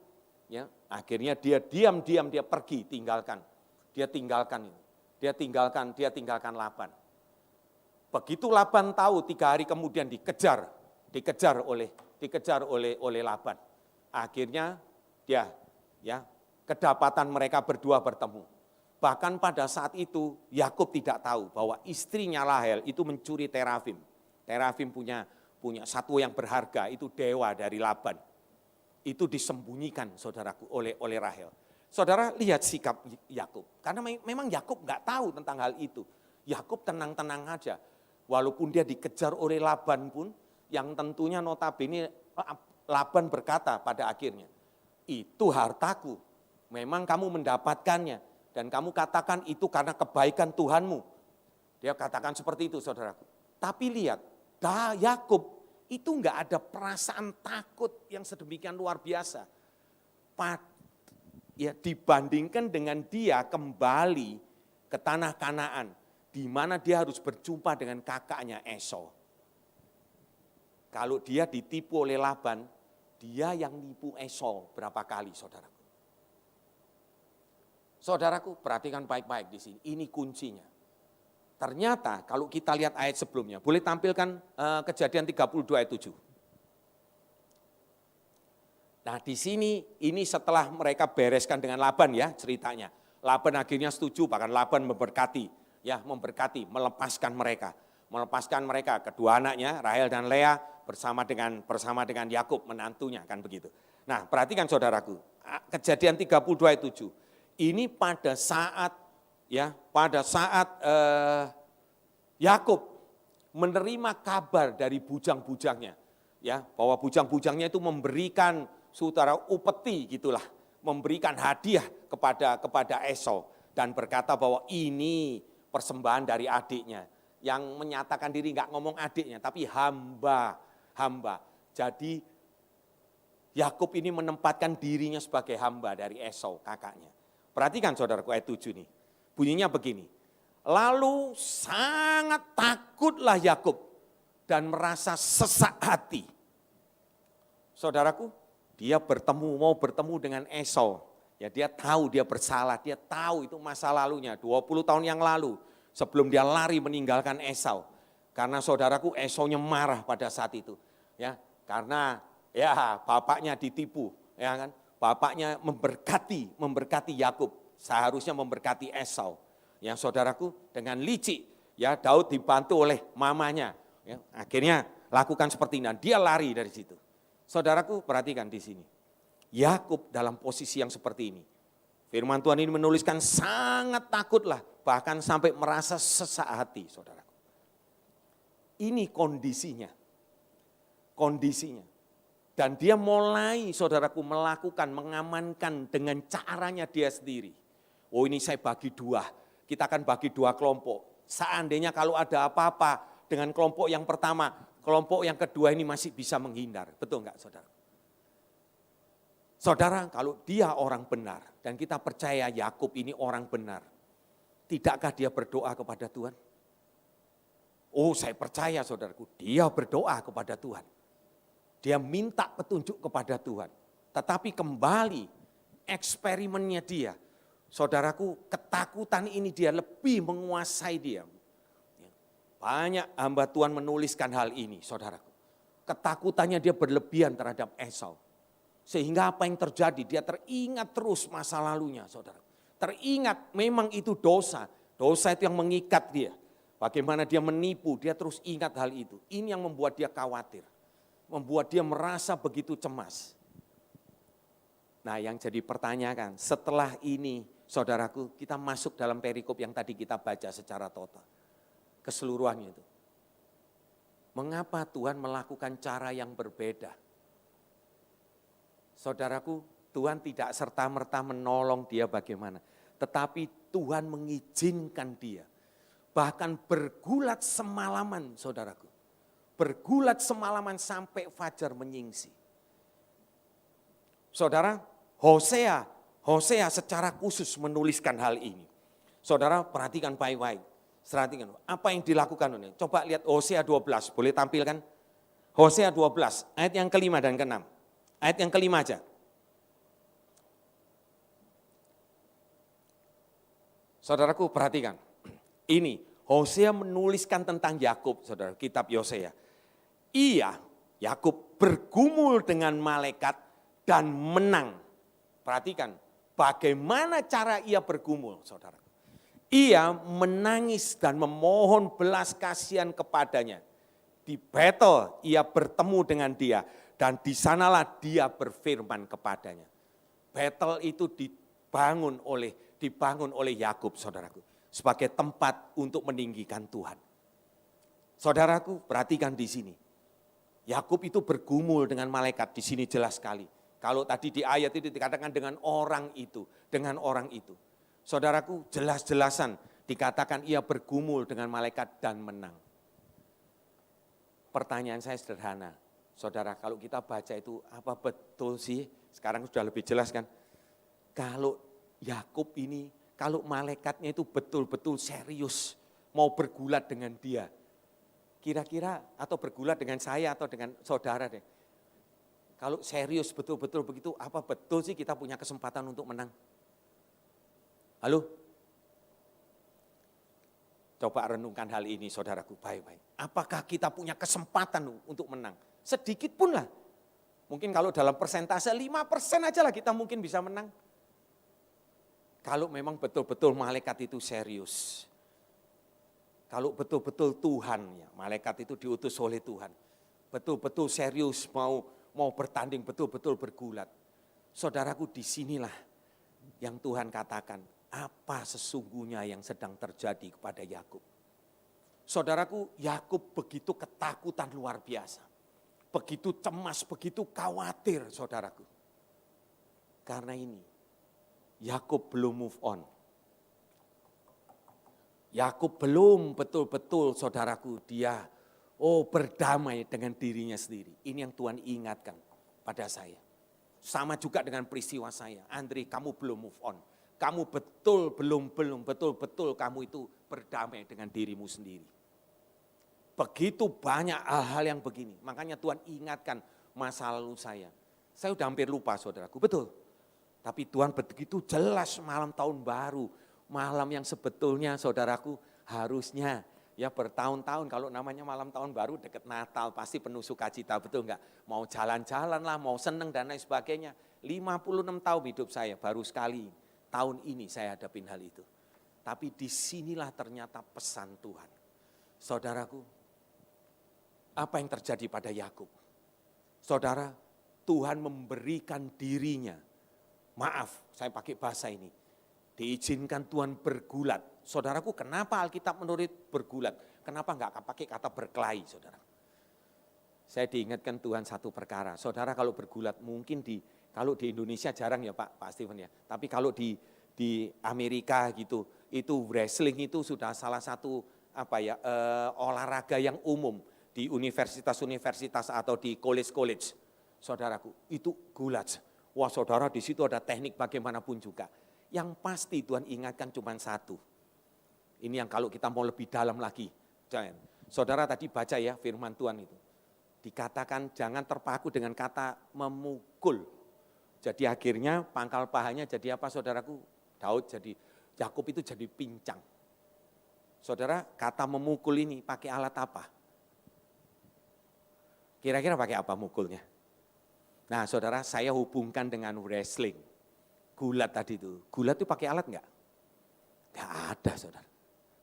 ya akhirnya dia diam-diam dia pergi, tinggalkan Laban. Begitu Laban tahu, 3 hari kemudian dikejar oleh Laban. Akhirnya dia kedapatan mereka berdua bertemu. Bahkan pada saat itu Yakub tidak tahu bahwa istrinya Rahel itu mencuri terafim. Terafim punya satu yang berharga, itu dewa dari Laban. Itu disembunyikan saudaraku oleh Rahel. Saudara lihat sikap Yakub, karena memang Yakub enggak tahu tentang hal itu. Yakub tenang-tenang aja. Walaupun dia dikejar oleh Laban pun, yang tentunya notabene Laban berkata pada akhirnya, itu hartaku, memang kamu mendapatkannya, dan kamu katakan itu karena kebaikan Tuhanmu. Dia katakan seperti itu, saudaraku. Tapi lihat, Yakub itu enggak ada perasaan takut yang sedemikian luar biasa. Ya, dibandingkan dengan dia kembali ke tanah Kanaan, di mana dia harus berjumpa dengan kakaknya Esau. Kalau dia ditipu oleh Laban, dia yang nipu Esau berapa kali, saudaraku. Saudaraku, perhatikan baik-baik di sini. Ini kuncinya. Ternyata kalau kita lihat ayat sebelumnya, boleh tampilkan Kejadian 32 ayat 7. Nah di sini, ini setelah mereka bereskan dengan Laban ya ceritanya. Laban akhirnya setuju, bahkan Laban memberkati, melepaskan mereka kedua anaknya Rahel dan Lea bersama dengan Yakub menantunya, kan begitu. Nah perhatikan saudaraku, Kejadian 32 ayat 7. Ini pada saat Yakub menerima kabar dari bujang-bujangnya, ya, bahwa bujang-bujangnya itu memberikan saudara upeti gitulah, memberikan hadiah kepada Esau dan berkata bahwa ini persembahan dari adiknya, yang menyatakan diri enggak ngomong adiknya tapi hamba. Jadi Yakub ini menempatkan dirinya sebagai hamba dari Esau kakaknya. Perhatikan saudaraku ayat 7 nih. Bunyinya begini. Lalu sangat takutlah Yakub dan merasa sesak hati. Saudaraku, dia mau bertemu dengan Esau. Ya, dia tahu dia bersalah, dia tahu itu masa lalunya 20 tahun yang lalu sebelum dia lari meninggalkan Esau. Karena saudaraku Esaunya marah pada saat itu. Ya, karena ya bapaknya ditipu, ya kan? Bapaknya memberkati Yakub, seharusnya memberkati Esau. Ya saudaraku, dengan licik ya Daud dibantu oleh mamanya. Ya, akhirnya lakukan seperti ini, dia lari dari situ. Saudaraku, perhatikan di sini. Yakub dalam posisi yang seperti ini. Firman Tuhan ini menuliskan sangat takutlah, bahkan sampai merasa sesak hati, saudaraku. Ini kondisinya. Dan dia mulai, saudaraku, mengamankan dengan caranya dia sendiri. Oh ini saya bagi dua, kita akan bagi dua kelompok. Seandainya kalau ada apa-apa dengan kelompok yang pertama, kelompok yang kedua ini masih bisa menghindar. Betul enggak saudara? Saudara, kalau dia orang benar, dan kita percaya Yakub ini orang benar, tidakkah dia berdoa kepada Tuhan? Oh saya percaya saudaraku, dia berdoa kepada Tuhan. Dia minta petunjuk kepada Tuhan. Tetapi kembali eksperimennya dia, saudaraku, ketakutan ini dia lebih menguasai dia. Banyak hamba Tuhan menuliskan hal ini, saudaraku. Ketakutannya dia berlebihan terhadap Esau. Sehingga apa yang terjadi, dia teringat terus masa lalunya, saudara. Teringat memang itu dosa. Dosa itu yang mengikat dia. Bagaimana dia menipu, dia terus ingat hal itu. Ini yang membuat dia khawatir. Membuat dia merasa begitu cemas. Nah yang jadi pertanyaan, setelah ini saudaraku, kita masuk dalam perikop yang tadi kita baca secara total. Keseluruhannya itu. Mengapa Tuhan melakukan cara yang berbeda? Saudaraku, Tuhan tidak serta-merta menolong dia bagaimana. Tetapi Tuhan mengizinkan dia. Bahkan bergulat semalaman saudaraku. Bergulat semalaman sampai fajar menyingsing. Saudara, Hosea secara khusus menuliskan hal ini. Saudara perhatikan baik-baik. Perhatikan apa yang dilakukan ini. Coba lihat Hosea 12, boleh tampilkan? Hosea 12, ayat yang kelima dan keenam. Ayat yang kelima aja. Saudaraku perhatikan. Ini Hosea menuliskan tentang Yakub, saudara, kitab Hosea. Yakub bergumul dengan malaikat dan menang. Perhatikan bagaimana cara ia bergumul, saudara. Ia menangis dan memohon belas kasihan kepadanya. Di Betel ia bertemu dengan dia dan di sanalah dia berfirman kepadanya. Betel itu dibangun oleh Yakub, saudaraku. sebagai tempat untuk meninggikan Tuhan. Saudaraku, perhatikan di sini. Yakub itu bergumul dengan malaikat, di sini jelas sekali. Kalau tadi di ayat itu dikatakan dengan orang itu, dengan orang itu. Saudaraku, jelas-jelasan dikatakan ia bergumul dengan malaikat dan menang. Pertanyaan saya sederhana, saudara, kalau kita baca itu apa betul sih? Sekarang sudah lebih jelas kan? Kalau Yakub ini, kalau malaikatnya itu betul-betul serius, mau bergulat dengan dia. Kira-kira atau bergulat dengan saya atau dengan saudara deh. Kalau serius betul-betul begitu, apa betul sih kita punya kesempatan untuk menang? Halo? Coba renungkan hal ini saudaraku baik-baik. Apakah kita punya kesempatan untuk menang? Sedikit pun lah. Mungkin kalau dalam persentase 5% aja lah kita mungkin bisa menang. Kalau memang betul-betul malaikat itu serius. Kalau betul-betul Tuhan, ya, malaikat itu diutus oleh Tuhan. Betul-betul serius mau bertanding, betul-betul bergulat. Saudaraku, disinilah yang Tuhan katakan, apa sesungguhnya yang sedang terjadi kepada Yakub. Saudaraku, Yakub begitu ketakutan luar biasa. Begitu cemas, begitu khawatir, saudaraku. Karena ini, Yakub belum move on. Yakub belum betul-betul, saudaraku, dia berdamai dengan dirinya sendiri. Ini yang Tuhan ingatkan pada saya. Sama juga dengan peristiwa saya. Andre, kamu belum move on. Kamu betul-betul kamu itu berdamai dengan dirimu sendiri. Begitu banyak hal-hal yang begini. Makanya Tuhan ingatkan masa lalu saya. Saya udah hampir lupa saudaraku, betul. Tapi Tuhan begitu jelas malam tahun baru. Malam yang sebetulnya saudaraku harusnya ya bertahun-tahun, kalau namanya malam tahun baru dekat Natal pasti penuh sukacita, betul enggak? Mau jalan-jalan lah, mau seneng dan lain sebagainya. 56 tahun hidup saya, baru sekali tahun ini saya hadapin hal itu. Tapi disinilah ternyata pesan Tuhan. Saudaraku, apa yang terjadi pada Yakub? Saudara, Tuhan memberikan dirinya, maaf saya pakai bahasa ini, diizinkan Tuhan bergulat. Saudaraku, kenapa Alkitab menulis bergulat? Kenapa enggak pakai kata berkelahi, saudara? Saya diingatkan Tuhan satu perkara. Saudara, kalau bergulat mungkin kalau di Indonesia jarang ya Pak Steven ya. Tapi kalau di Amerika gitu, itu wrestling itu sudah salah satu olahraga yang umum di universitas-universitas atau di college-college. Saudaraku, itu gulat. Wah, saudara, di situ ada teknik bagaimanapun juga. Yang pasti Tuhan ingatkan cuma satu. Ini yang kalau kita mau lebih dalam lagi. Saudara tadi baca ya firman Tuhan itu. Dikatakan jangan terpaku dengan kata memukul. Jadi akhirnya pangkal pahanya jadi apa saudaraku? Yakub itu jadi pincang. Saudara, kata memukul ini pakai alat apa? Kira-kira pakai apa mukulnya? Nah saudara, saya hubungkan dengan wrestling. Gulat tadi itu. Gulat itu pakai alat enggak? Enggak ada saudara.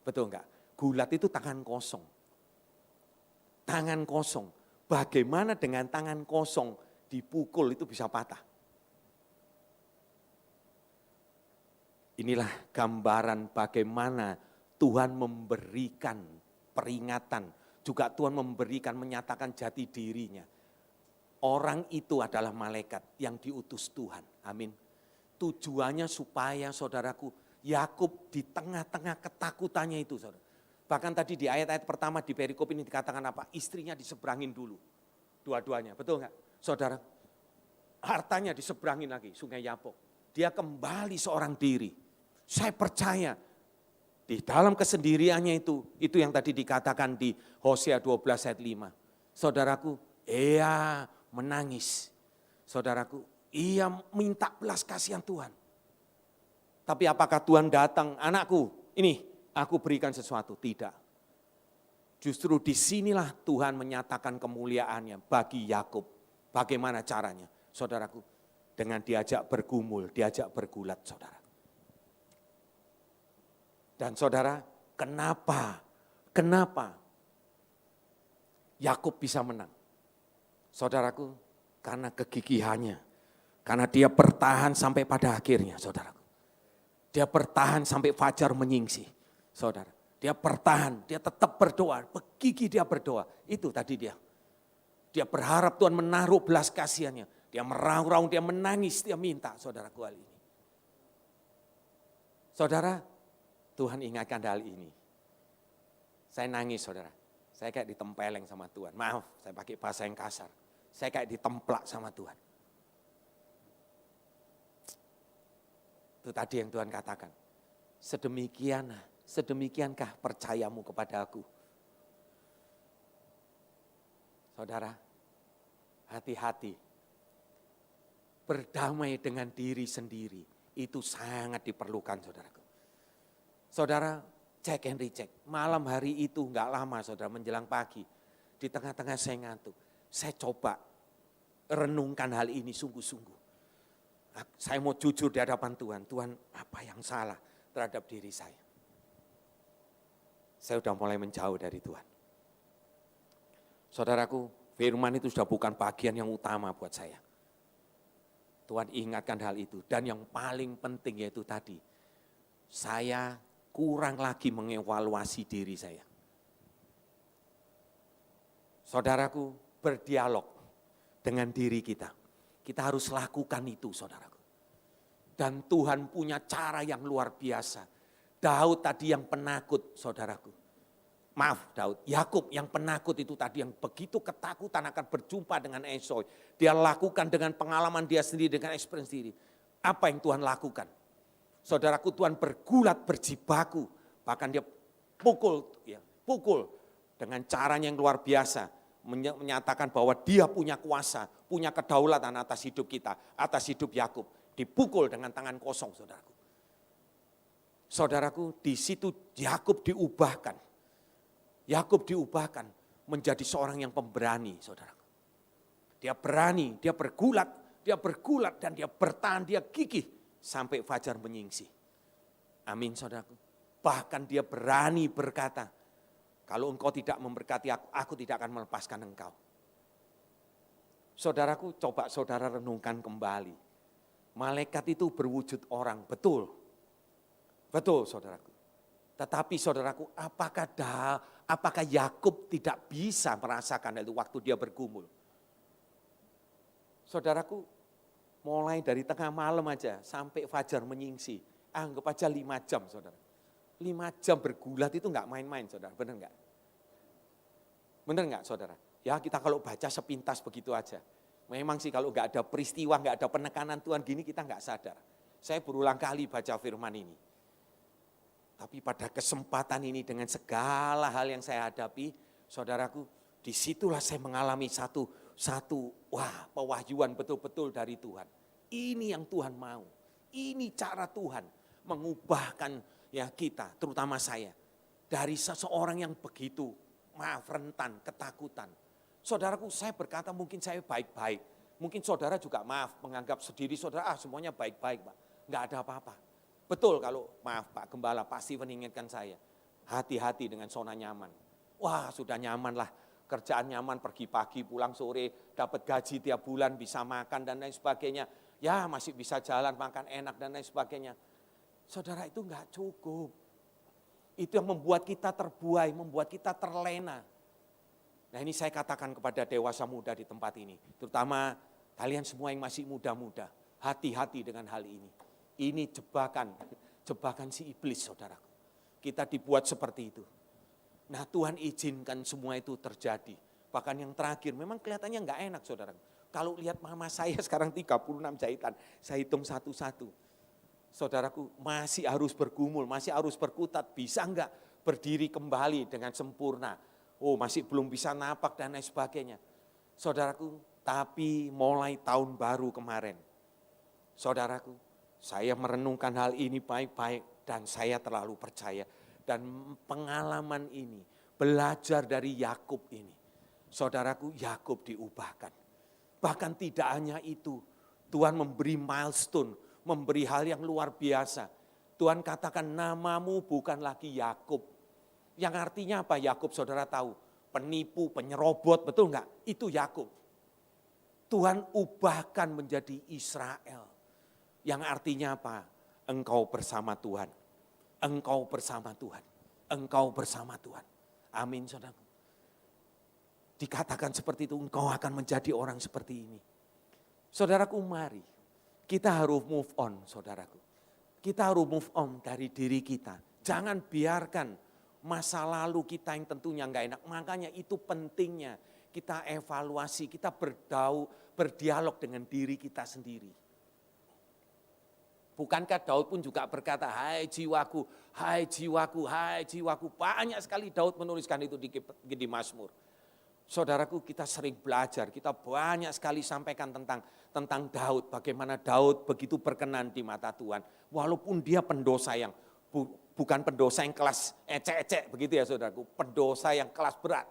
Betul enggak? Gulat itu tangan kosong. Tangan kosong. Bagaimana dengan tangan kosong dipukul itu bisa patah? Inilah gambaran bagaimana Tuhan memberikan peringatan. Juga Tuhan menyatakan jati dirinya. Orang itu adalah malaikat yang diutus Tuhan. Amin. Tujuannya supaya saudaraku, Yakub di tengah-tengah ketakutannya itu, saudara. Bahkan tadi di ayat-ayat pertama di perikop ini dikatakan apa? Istrinya diseberangin dulu. Dua-duanya, betul enggak? Saudara, hartanya diseberangin lagi, Sungai Yapok. Dia kembali seorang diri. Saya percaya di dalam kesendiriannya itu yang tadi dikatakan di Hosea 12 ayat 5. Saudaraku, ia menangis. Saudaraku, ia minta belas kasihan Tuhan. Tapi apakah Tuhan datang, anakku, ini aku berikan sesuatu? Tidak. Justru disinilah Tuhan menyatakan kemuliaannya bagi Yakub. Bagaimana caranya? Saudaraku, dengan diajak bergumul, diajak bergulat, saudara. Dan saudara, kenapa Yakub bisa menang? Saudaraku, karena kegigihannya. Karena dia bertahan sampai pada akhirnya, saudaraku. Dia bertahan sampai fajar menyingsing. Saudara, dia bertahan, dia tetap berdoa, begigih dia berdoa. Itu tadi dia. Dia berharap Tuhan menaruh belas kasihannya. Dia meraung-raung, dia menangis, dia minta, saudaraku, hal ini. Saudara, Tuhan ingatkan hal ini. Saya nangis, saudara. Saya kayak ditempeleng sama Tuhan. Maaf, saya pakai bahasa yang kasar. Saya kayak ditemplak sama Tuhan. Itu tadi yang Tuhan katakan. Sedemikiankah percayamu kepada aku? Saudara, hati-hati. Berdamai dengan diri sendiri. Itu sangat diperlukan, saudaraku. Saudara, cek and recheck. Malam hari itu enggak lama, saudara, menjelang pagi. Di tengah-tengah saya ngantuk. Saya coba renungkan hal ini sungguh-sungguh. Saya mau jujur di hadapan Tuhan. Tuhan, apa yang salah terhadap diri saya? Saya sudah mulai menjauh dari Tuhan. Saudaraku, firman itu sudah bukan bagian yang utama buat saya. Tuhan ingatkan hal itu. Dan yang paling penting yaitu tadi, saya kurang lagi mengevaluasi diri saya. Saudaraku, berdialog dengan diri kita. Kita harus lakukan itu, saudaraku. Dan Tuhan punya cara yang luar biasa. Daud tadi yang penakut, saudaraku. Maaf Daud, Yakub yang penakut itu tadi yang begitu ketakutan akan berjumpa dengan Esau. Dia lakukan dengan pengalaman dia sendiri, dengan experience sendiri. Apa yang Tuhan lakukan? Saudaraku, Tuhan bergulat, berjibaku. Bahkan dia pukul dengan caranya yang luar biasa. Menyatakan bahwa dia punya kuasa, punya kedaulatan atas hidup kita, atas hidup Yakub. Dipukul dengan tangan kosong, saudaraku. Saudaraku, di situ Yakub diubahkan. Yakub diubahkan menjadi seorang yang pemberani, saudaraku. Dia berani, dia bergulat dan dia bertahan, dia gigih sampai fajar menyingsing. Amin, saudaraku. Bahkan dia berani berkata, kalau engkau tidak memberkati aku tidak akan melepaskan engkau. Saudaraku, coba saudara renungkan kembali. Malaikat itu berwujud orang, betul. Betul, saudaraku. Tetapi saudaraku, apakah Yakub tidak bisa merasakan itu waktu dia bergumul? Saudaraku, mulai dari tengah malam aja sampai fajar menyingsi. Anggap aja 5 jam, saudara. 5 jam bergulat itu enggak main-main, saudara. Benar enggak? Benar enggak, saudara? Ya kita kalau baca sepintas begitu aja. Memang sih kalau enggak ada peristiwa, enggak ada penekanan Tuhan gini kita enggak sadar. Saya berulang kali baca firman ini. Tapi pada kesempatan ini dengan segala hal yang saya hadapi, saudaraku, disitulah saya mengalami satu pewahyuan betul-betul dari Tuhan. Ini yang Tuhan mau. Ini cara Tuhan mengubahkan ya kita, terutama saya. Dari seseorang yang begitu, rentan, ketakutan. Saudaraku, saya berkata mungkin saya baik-baik. Mungkin saudara juga menganggap sendiri saudara, semuanya baik-baik Pak. Enggak ada apa-apa. Betul kalau, Pak Gembala, Pak Steven ingatkan saya. Hati-hati dengan zona nyaman. Wah sudah nyaman lah, kerjaan nyaman, pergi pagi, pulang sore, dapat gaji tiap bulan, bisa makan dan lain sebagainya. Ya masih bisa jalan, makan enak dan lain sebagainya. Saudara, itu enggak cukup. Itu yang membuat kita terbuai, membuat kita terlena. Nah ini saya katakan kepada dewasa muda di tempat ini. Terutama kalian semua yang masih muda-muda. Hati-hati dengan hal ini. Ini jebakan si iblis, saudaraku. Kita dibuat seperti itu. Nah Tuhan izinkan semua itu terjadi. Bahkan yang terakhir, memang kelihatannya enggak enak, saudaraku. Kalau lihat mama saya sekarang 36 jahitan, saya hitung satu-satu. Saudaraku, masih harus bergumul, masih harus berkutat, bisa enggak berdiri kembali dengan sempurna. Oh masih belum bisa napak dan lain sebagainya. Saudaraku, tapi mulai tahun baru kemarin, saudaraku, saya merenungkan hal ini baik-baik dan saya terlalu percaya. Dan pengalaman ini, belajar dari Yakub ini. Saudaraku, Yakub diubahkan. Bahkan tidak hanya itu, Tuhan memberi milestone, memberi hal yang luar biasa. Tuhan katakan namamu bukan lagi Yakub. Yang artinya apa Yakub, saudara tahu? Penipu, penyerobot, betul enggak? Itu Yakub. Tuhan ubahkan menjadi Israel. Yang artinya apa? Engkau bersama Tuhan. Engkau bersama Tuhan. engkau bersama Tuhan. Amin, saudaraku. Dikatakan seperti itu, engkau akan menjadi orang seperti ini. Saudaraku, mari kita harus move on, saudaraku. Kita harus move on dari diri kita. Jangan biarkan masa lalu kita yang tentunya enggak enak. Makanya itu pentingnya kita evaluasi, kita berdialog dengan diri kita sendiri. Bukankah Daud pun juga berkata, hai jiwaku, hai jiwaku, hai jiwaku. Banyak sekali Daud menuliskan itu di Mazmur. Saudaraku, kita sering belajar, kita banyak sekali sampaikan tentang Daud. Bagaimana Daud begitu berkenan di mata Tuhan. Walaupun dia pendosa yang, bukan pendosa yang kelas ecek-ecek begitu ya saudaraku. Pendosa yang kelas berat.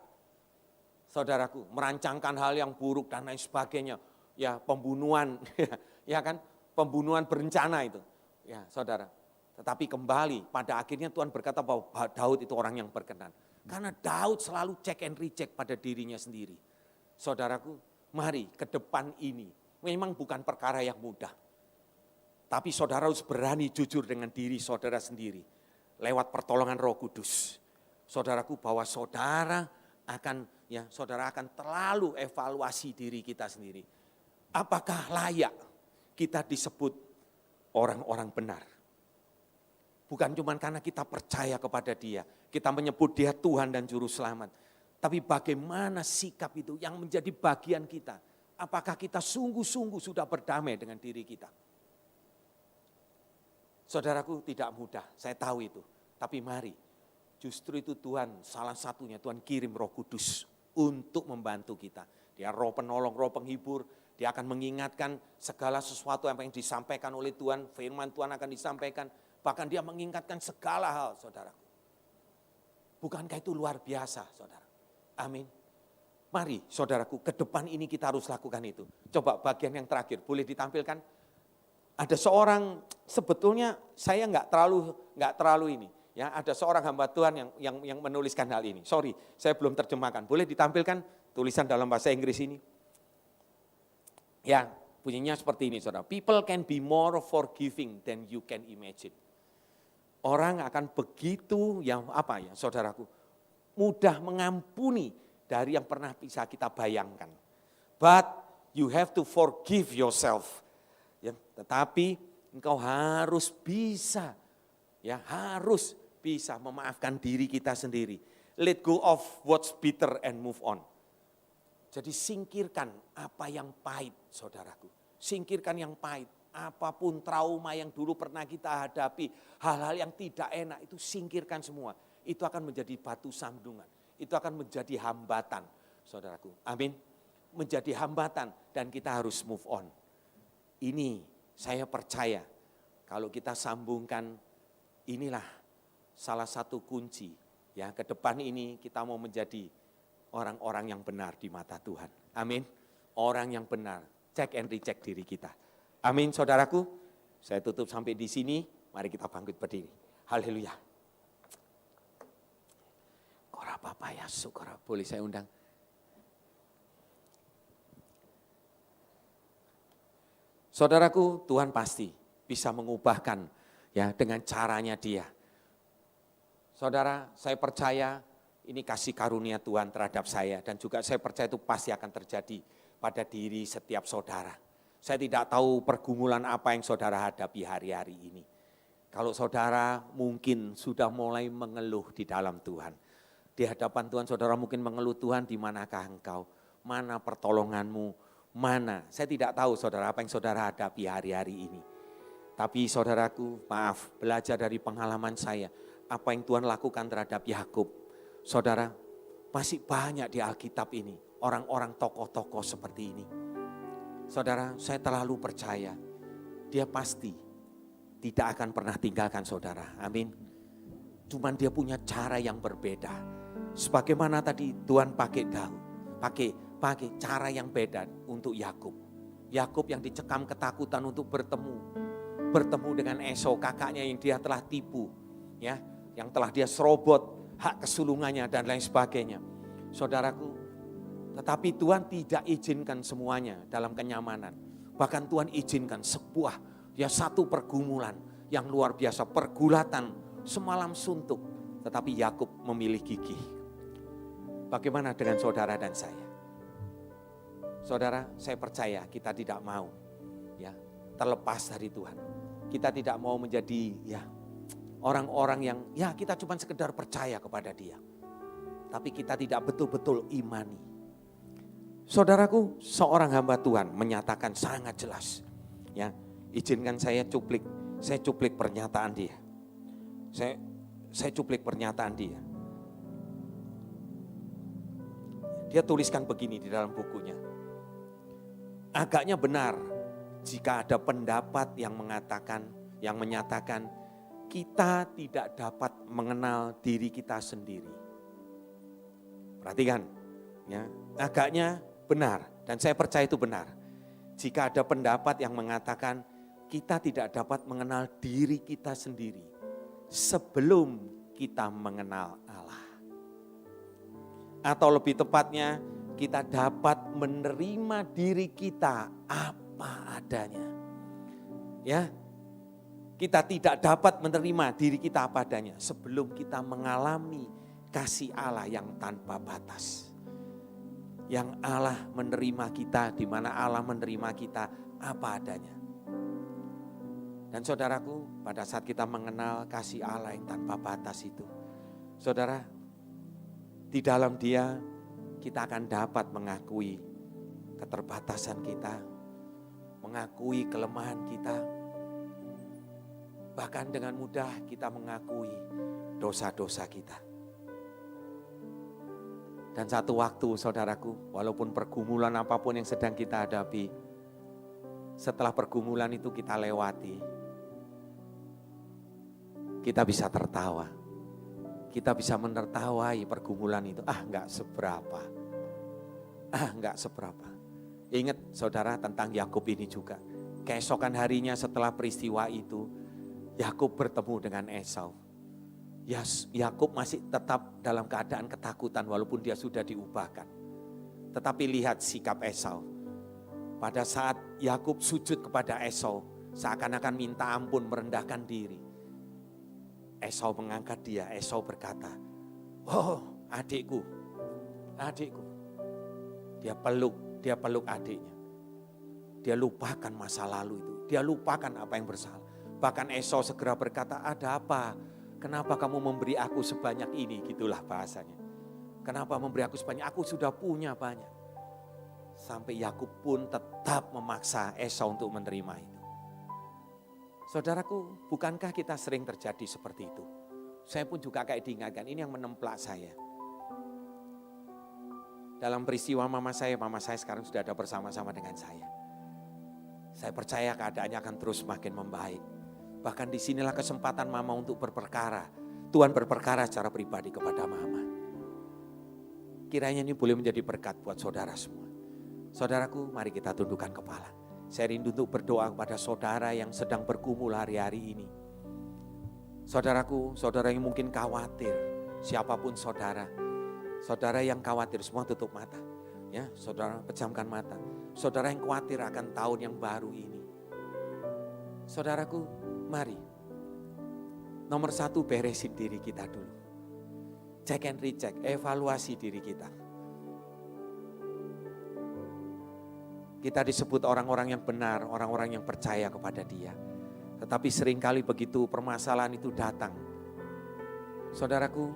Saudaraku, merancangkan hal yang buruk dan lain sebagainya. Ya pembunuhan, ya kan, pembunuhan berencana itu. Ya saudara, tetapi kembali pada akhirnya Tuhan berkata bahwa Daud itu orang yang berkenan. Karena Daud selalu check and recheck pada dirinya sendiri. Saudaraku, mari ke depan ini. Memang bukan perkara yang mudah. Tapi saudara harus berani jujur dengan diri saudara sendiri. Lewat pertolongan Roh Kudus. Saudaraku, bahwa saudara akan terlalu evaluasi diri kita sendiri. Apakah layak kita disebut orang-orang benar? Bukan cuma karena kita percaya kepada Dia, kita menyebut Dia Tuhan dan Juru Selamat. Tapi bagaimana sikap itu yang menjadi bagian kita? Apakah kita sungguh-sungguh sudah berdamai dengan diri kita? Saudaraku, tidak mudah, saya tahu itu. Tapi mari, justru itu Tuhan, salah satunya Tuhan kirim Roh Kudus untuk membantu kita. Dia roh penolong, roh penghibur, Dia akan mengingatkan segala sesuatu yang disampaikan oleh Tuhan, firman Tuhan akan disampaikan. Bahkan Dia mengingatkan segala hal, saudaraku. Bukankah itu luar biasa, saudara? Amin. Mari, saudaraku, ke depan ini kita harus lakukan itu. Coba bagian yang terakhir, boleh ditampilkan? Ada seorang, sebetulnya saya nggak terlalu ini. Ya, ada seorang hamba Tuhan yang menuliskan hal ini. Sorry, saya belum terjemahkan. Boleh ditampilkan tulisan dalam bahasa Inggris ini? Ya, bunyinya seperti ini, saudara. People can be more forgiving than you can imagine. Orang akan begitu saudaraku, mudah mengampuni dari yang pernah bisa kita bayangkan. But you have to forgive yourself. Ya, tetapi engkau harus bisa memaafkan diri kita sendiri. Let go of what's bitter and move on. Jadi singkirkan apa yang pahit, saudaraku. Singkirkan yang pahit. Apapun trauma yang dulu pernah kita hadapi, hal-hal yang tidak enak itu singkirkan semua. Itu akan menjadi batu sandungan. Itu akan menjadi hambatan, saudaraku. Amin. Menjadi hambatan dan kita harus move on. Ini saya percaya kalau kita sambungkan, inilah salah satu kunci. Ya, ke depan ini kita mau menjadi orang-orang yang benar di mata Tuhan. Amin. Orang yang benar, check and recheck diri kita. Amin, saudaraku. Saya tutup sampai di sini. Mari kita bangkit berdiri. Haleluya. Kora Bapa ya, syukur. Boleh saya undang? Saudaraku, Tuhan pasti bisa mengubahkan ya dengan caranya Dia. Saudara, saya percaya ini kasih karunia Tuhan terhadap saya dan juga saya percaya itu pasti akan terjadi pada diri setiap saudara. Saya tidak tahu pergumulan apa yang saudara hadapi hari-hari ini. Kalau saudara mungkin sudah mulai mengeluh di dalam Tuhan. Di hadapan Tuhan saudara mungkin mengeluh, Tuhan di manakah engkau? Mana pertolonganmu? Mana? Saya tidak tahu saudara apa yang saudara hadapi hari-hari ini. Tapi saudaraku, maaf, belajar dari pengalaman saya. Apa yang Tuhan lakukan terhadap Yakub. Saudara, masih banyak di Alkitab ini. Orang-orang tokoh-tokoh seperti ini. Saudara, saya terlalu percaya. Dia pasti tidak akan pernah tinggalkan saudara. Amin. Cuman dia punya cara yang berbeda. Sebagaimana tadi Tuhan pakai Daud. Pakai cara yang beda untuk Yakub. Yakub yang dicekam ketakutan untuk bertemu dengan Esau, kakaknya yang dia telah tipu, ya, yang telah dia serobot hak kesulungannya dan lain sebagainya. Saudaraku, tetapi Tuhan tidak izinkan semuanya dalam kenyamanan. Bahkan Tuhan izinkan satu pergumulan yang luar biasa, pergulatan semalam suntuk. Tetapi Yakub memilih gigih. Bagaimana dengan saudara dan saya? Saudara, saya percaya kita tidak mau ya terlepas dari Tuhan. Kita tidak mau menjadi ya orang-orang yang ya kita cuma sekedar percaya kepada Dia. Tapi kita tidak betul-betul imani. Saudaraku, seorang hamba Tuhan menyatakan sangat jelas. Ya, izinkan saya cuplik pernyataan dia. Saya cuplik pernyataan dia. Dia tuliskan begini di dalam bukunya. Agaknya benar jika ada pendapat yang menyatakan kita tidak dapat mengenal diri kita sendiri. Perhatikan, ya, agaknya benar dan saya percaya itu benar. Jika ada pendapat yang mengatakan kita tidak dapat mengenal diri kita sendiri sebelum kita mengenal Allah. Atau lebih tepatnya, kita dapat menerima diri kita apa adanya. Ya, kita tidak dapat menerima diri kita apa adanya sebelum kita mengalami kasih Allah yang tanpa batas. Yang Allah menerima kita, di mana Allah menerima kita apa adanya. Dan saudaraku, pada saat kita mengenal kasih Allah yang tanpa batas itu, saudara, di dalam Dia kita akan dapat mengakui keterbatasan kita, mengakui kelemahan kita. Bahkan dengan mudah kita mengakui dosa-dosa kita. Dan satu waktu saudaraku, walaupun pergumulan apapun yang sedang kita hadapi, setelah pergumulan itu kita lewati, kita bisa tertawa. Kita bisa menertawai pergumulan itu. Enggak seberapa. Enggak seberapa. Ingat saudara tentang Yakub ini juga. Keesokan harinya setelah peristiwa itu, Yakub bertemu dengan Esau. Yakub masih tetap dalam keadaan ketakutan walaupun dia sudah diubahkan. Tetapi lihat sikap Esau. Pada saat Yakub sujud kepada Esau, seakan-akan minta ampun, merendahkan diri. Esau mengangkat dia, Esau berkata, "Oh, adikku." Dia peluk adiknya. Dia lupakan masa lalu itu, dia lupakan apa yang bersalah. Bahkan Esau segera berkata, "Ada apa? Kenapa kamu memberi aku sebanyak ini?" Gitulah bahasanya. "Kenapa memberi aku sebanyak? Aku sudah punya banyak." Sampai Yakub pun tetap memaksa Esau untuk menerima itu. Saudaraku, bukankah kita sering terjadi seperti itu? Saya pun juga kayak diingatkan, ini yang menemplak saya. Dalam peristiwa mama saya sekarang sudah ada bersama-sama dengan saya. Saya percaya keadaannya akan terus makin membaik. Bahkan disinilah kesempatan mama untuk berperkara. Tuhan berperkara secara pribadi kepada mama. Kiranya ini boleh menjadi berkat buat saudara semua. Saudaraku, mari kita tundukkan kepala. Saya rindu untuk berdoa kepada saudara yang sedang bergumul hari-hari ini. Saudaraku, saudara yang mungkin khawatir, siapapun saudara yang khawatir, semua tutup mata. Ya, saudara pejamkan mata. Saudara yang khawatir akan tahun yang baru ini. Saudaraku, mari. Nomor 1, beresin diri kita dulu. Check and recheck, evaluasi diri kita. Kita disebut orang-orang yang benar, orang-orang yang percaya kepada Dia. Tetapi seringkali begitu permasalahan itu datang, saudaraku,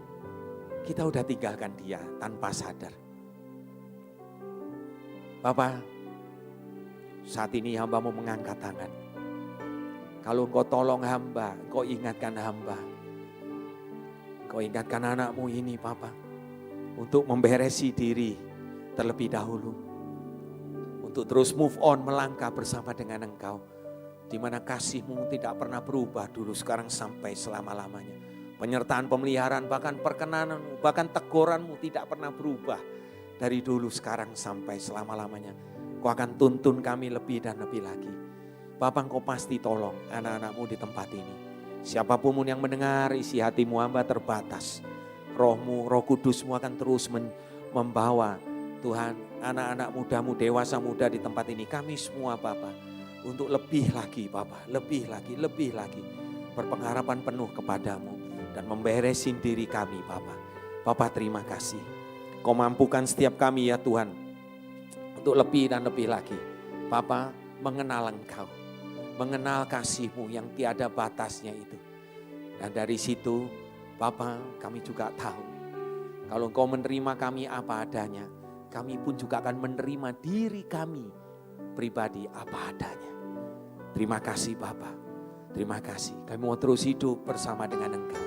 kita udah tinggalkan Dia tanpa sadar. Bapak, saat ini hamba mau mengangkat tangan. Kalau Engkau tolong hamba, Engkau ingatkan hamba. Engkau ingatkan anakmu ini, Papa, untuk memberesi diri terlebih dahulu. Untuk terus move on, melangkah bersama dengan Engkau. Di mana kasih-Mu tidak pernah berubah dulu, sekarang sampai selama-lamanya. Penyertaan, pemeliharaan, bahkan perkenanan-Mu, bahkan teguran-Mu tidak pernah berubah. Dari dulu, sekarang sampai selama-lamanya. Kau akan tuntun kami lebih dan lebih lagi. Bapak, Engkau pasti tolong anak-anak-Mu di tempat ini. Siapapun yang mendengar, isi hatimu hamba terbatas. Roh-Mu, Roh Kudus-Mu akan terus membawa Tuhan, anak-anak mudamu, dewasa muda di tempat ini, kami semua Bapak, untuk lebih lagi Bapak, lebih lagi, berpengharapan penuh kepadamu. dan memberesin diri kami Bapa. Bapa terima kasih. Kau mampukan setiap kami ya Tuhan untuk lebih dan lebih lagi. Bapa mengenal Engkau, mengenal kasih-Mu yang tiada batasnya itu. Dan dari situ Bapa kami juga tahu kalau Engkau menerima kami apa adanya, kami pun juga akan menerima diri kami pribadi apa adanya. Terima kasih Bapa, terima kasih. Kami mau terus hidup bersama dengan Engkau.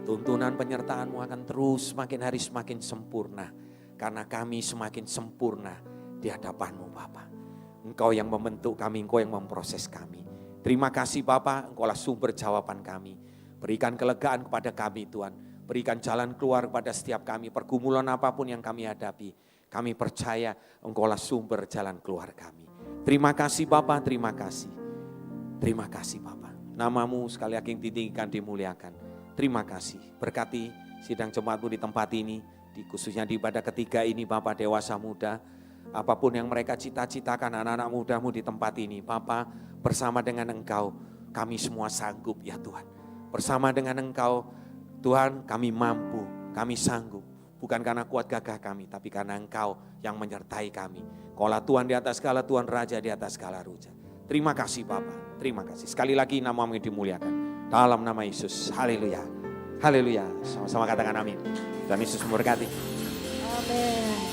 Tuntunan penyertaan-Mu akan terus semakin hari semakin sempurna. Karena kami semakin sempurna di hadapan-Mu Bapa. Engkau yang membentuk kami, Engkau yang memproses kami. Terima kasih Bapa, Engkaulah sumber jawaban kami. Berikan kelegaan kepada kami Tuhan. Berikan jalan keluar kepada setiap kami. Pergumulan apapun yang kami hadapi. Kami percaya Engkaulah sumber jalan keluar kami. Terima kasih Bapa, terima kasih. Terima kasih Bapa. Nama-Mu sekali lagi yang ditinggikan, dimuliakan. Terima kasih. Berkati sidang jemaat-Mu di tempat ini. Khususnya di ibadah ketiga ini Bapa, dewasa muda. Apapun yang mereka cita-citakan anak-anak muda-Mu di tempat ini. Bapa, bersama dengan Engkau kami semua sanggup ya Tuhan. Bersama dengan Engkau Tuhan kami mampu, kami sanggup. Bukan karena kuat gagah kami, tapi karena Engkau yang menyertai kami. Kaulah Tuhan di atas segala, Tuhan Raja di atas segala Raja. Terima kasih Bapa, terima kasih. Sekali lagi nama-Mu dimuliakan. Dalam nama Yesus, haleluya. Haleluya, sama-sama katakan amin. Tuhan Yesus memberkati. Amin.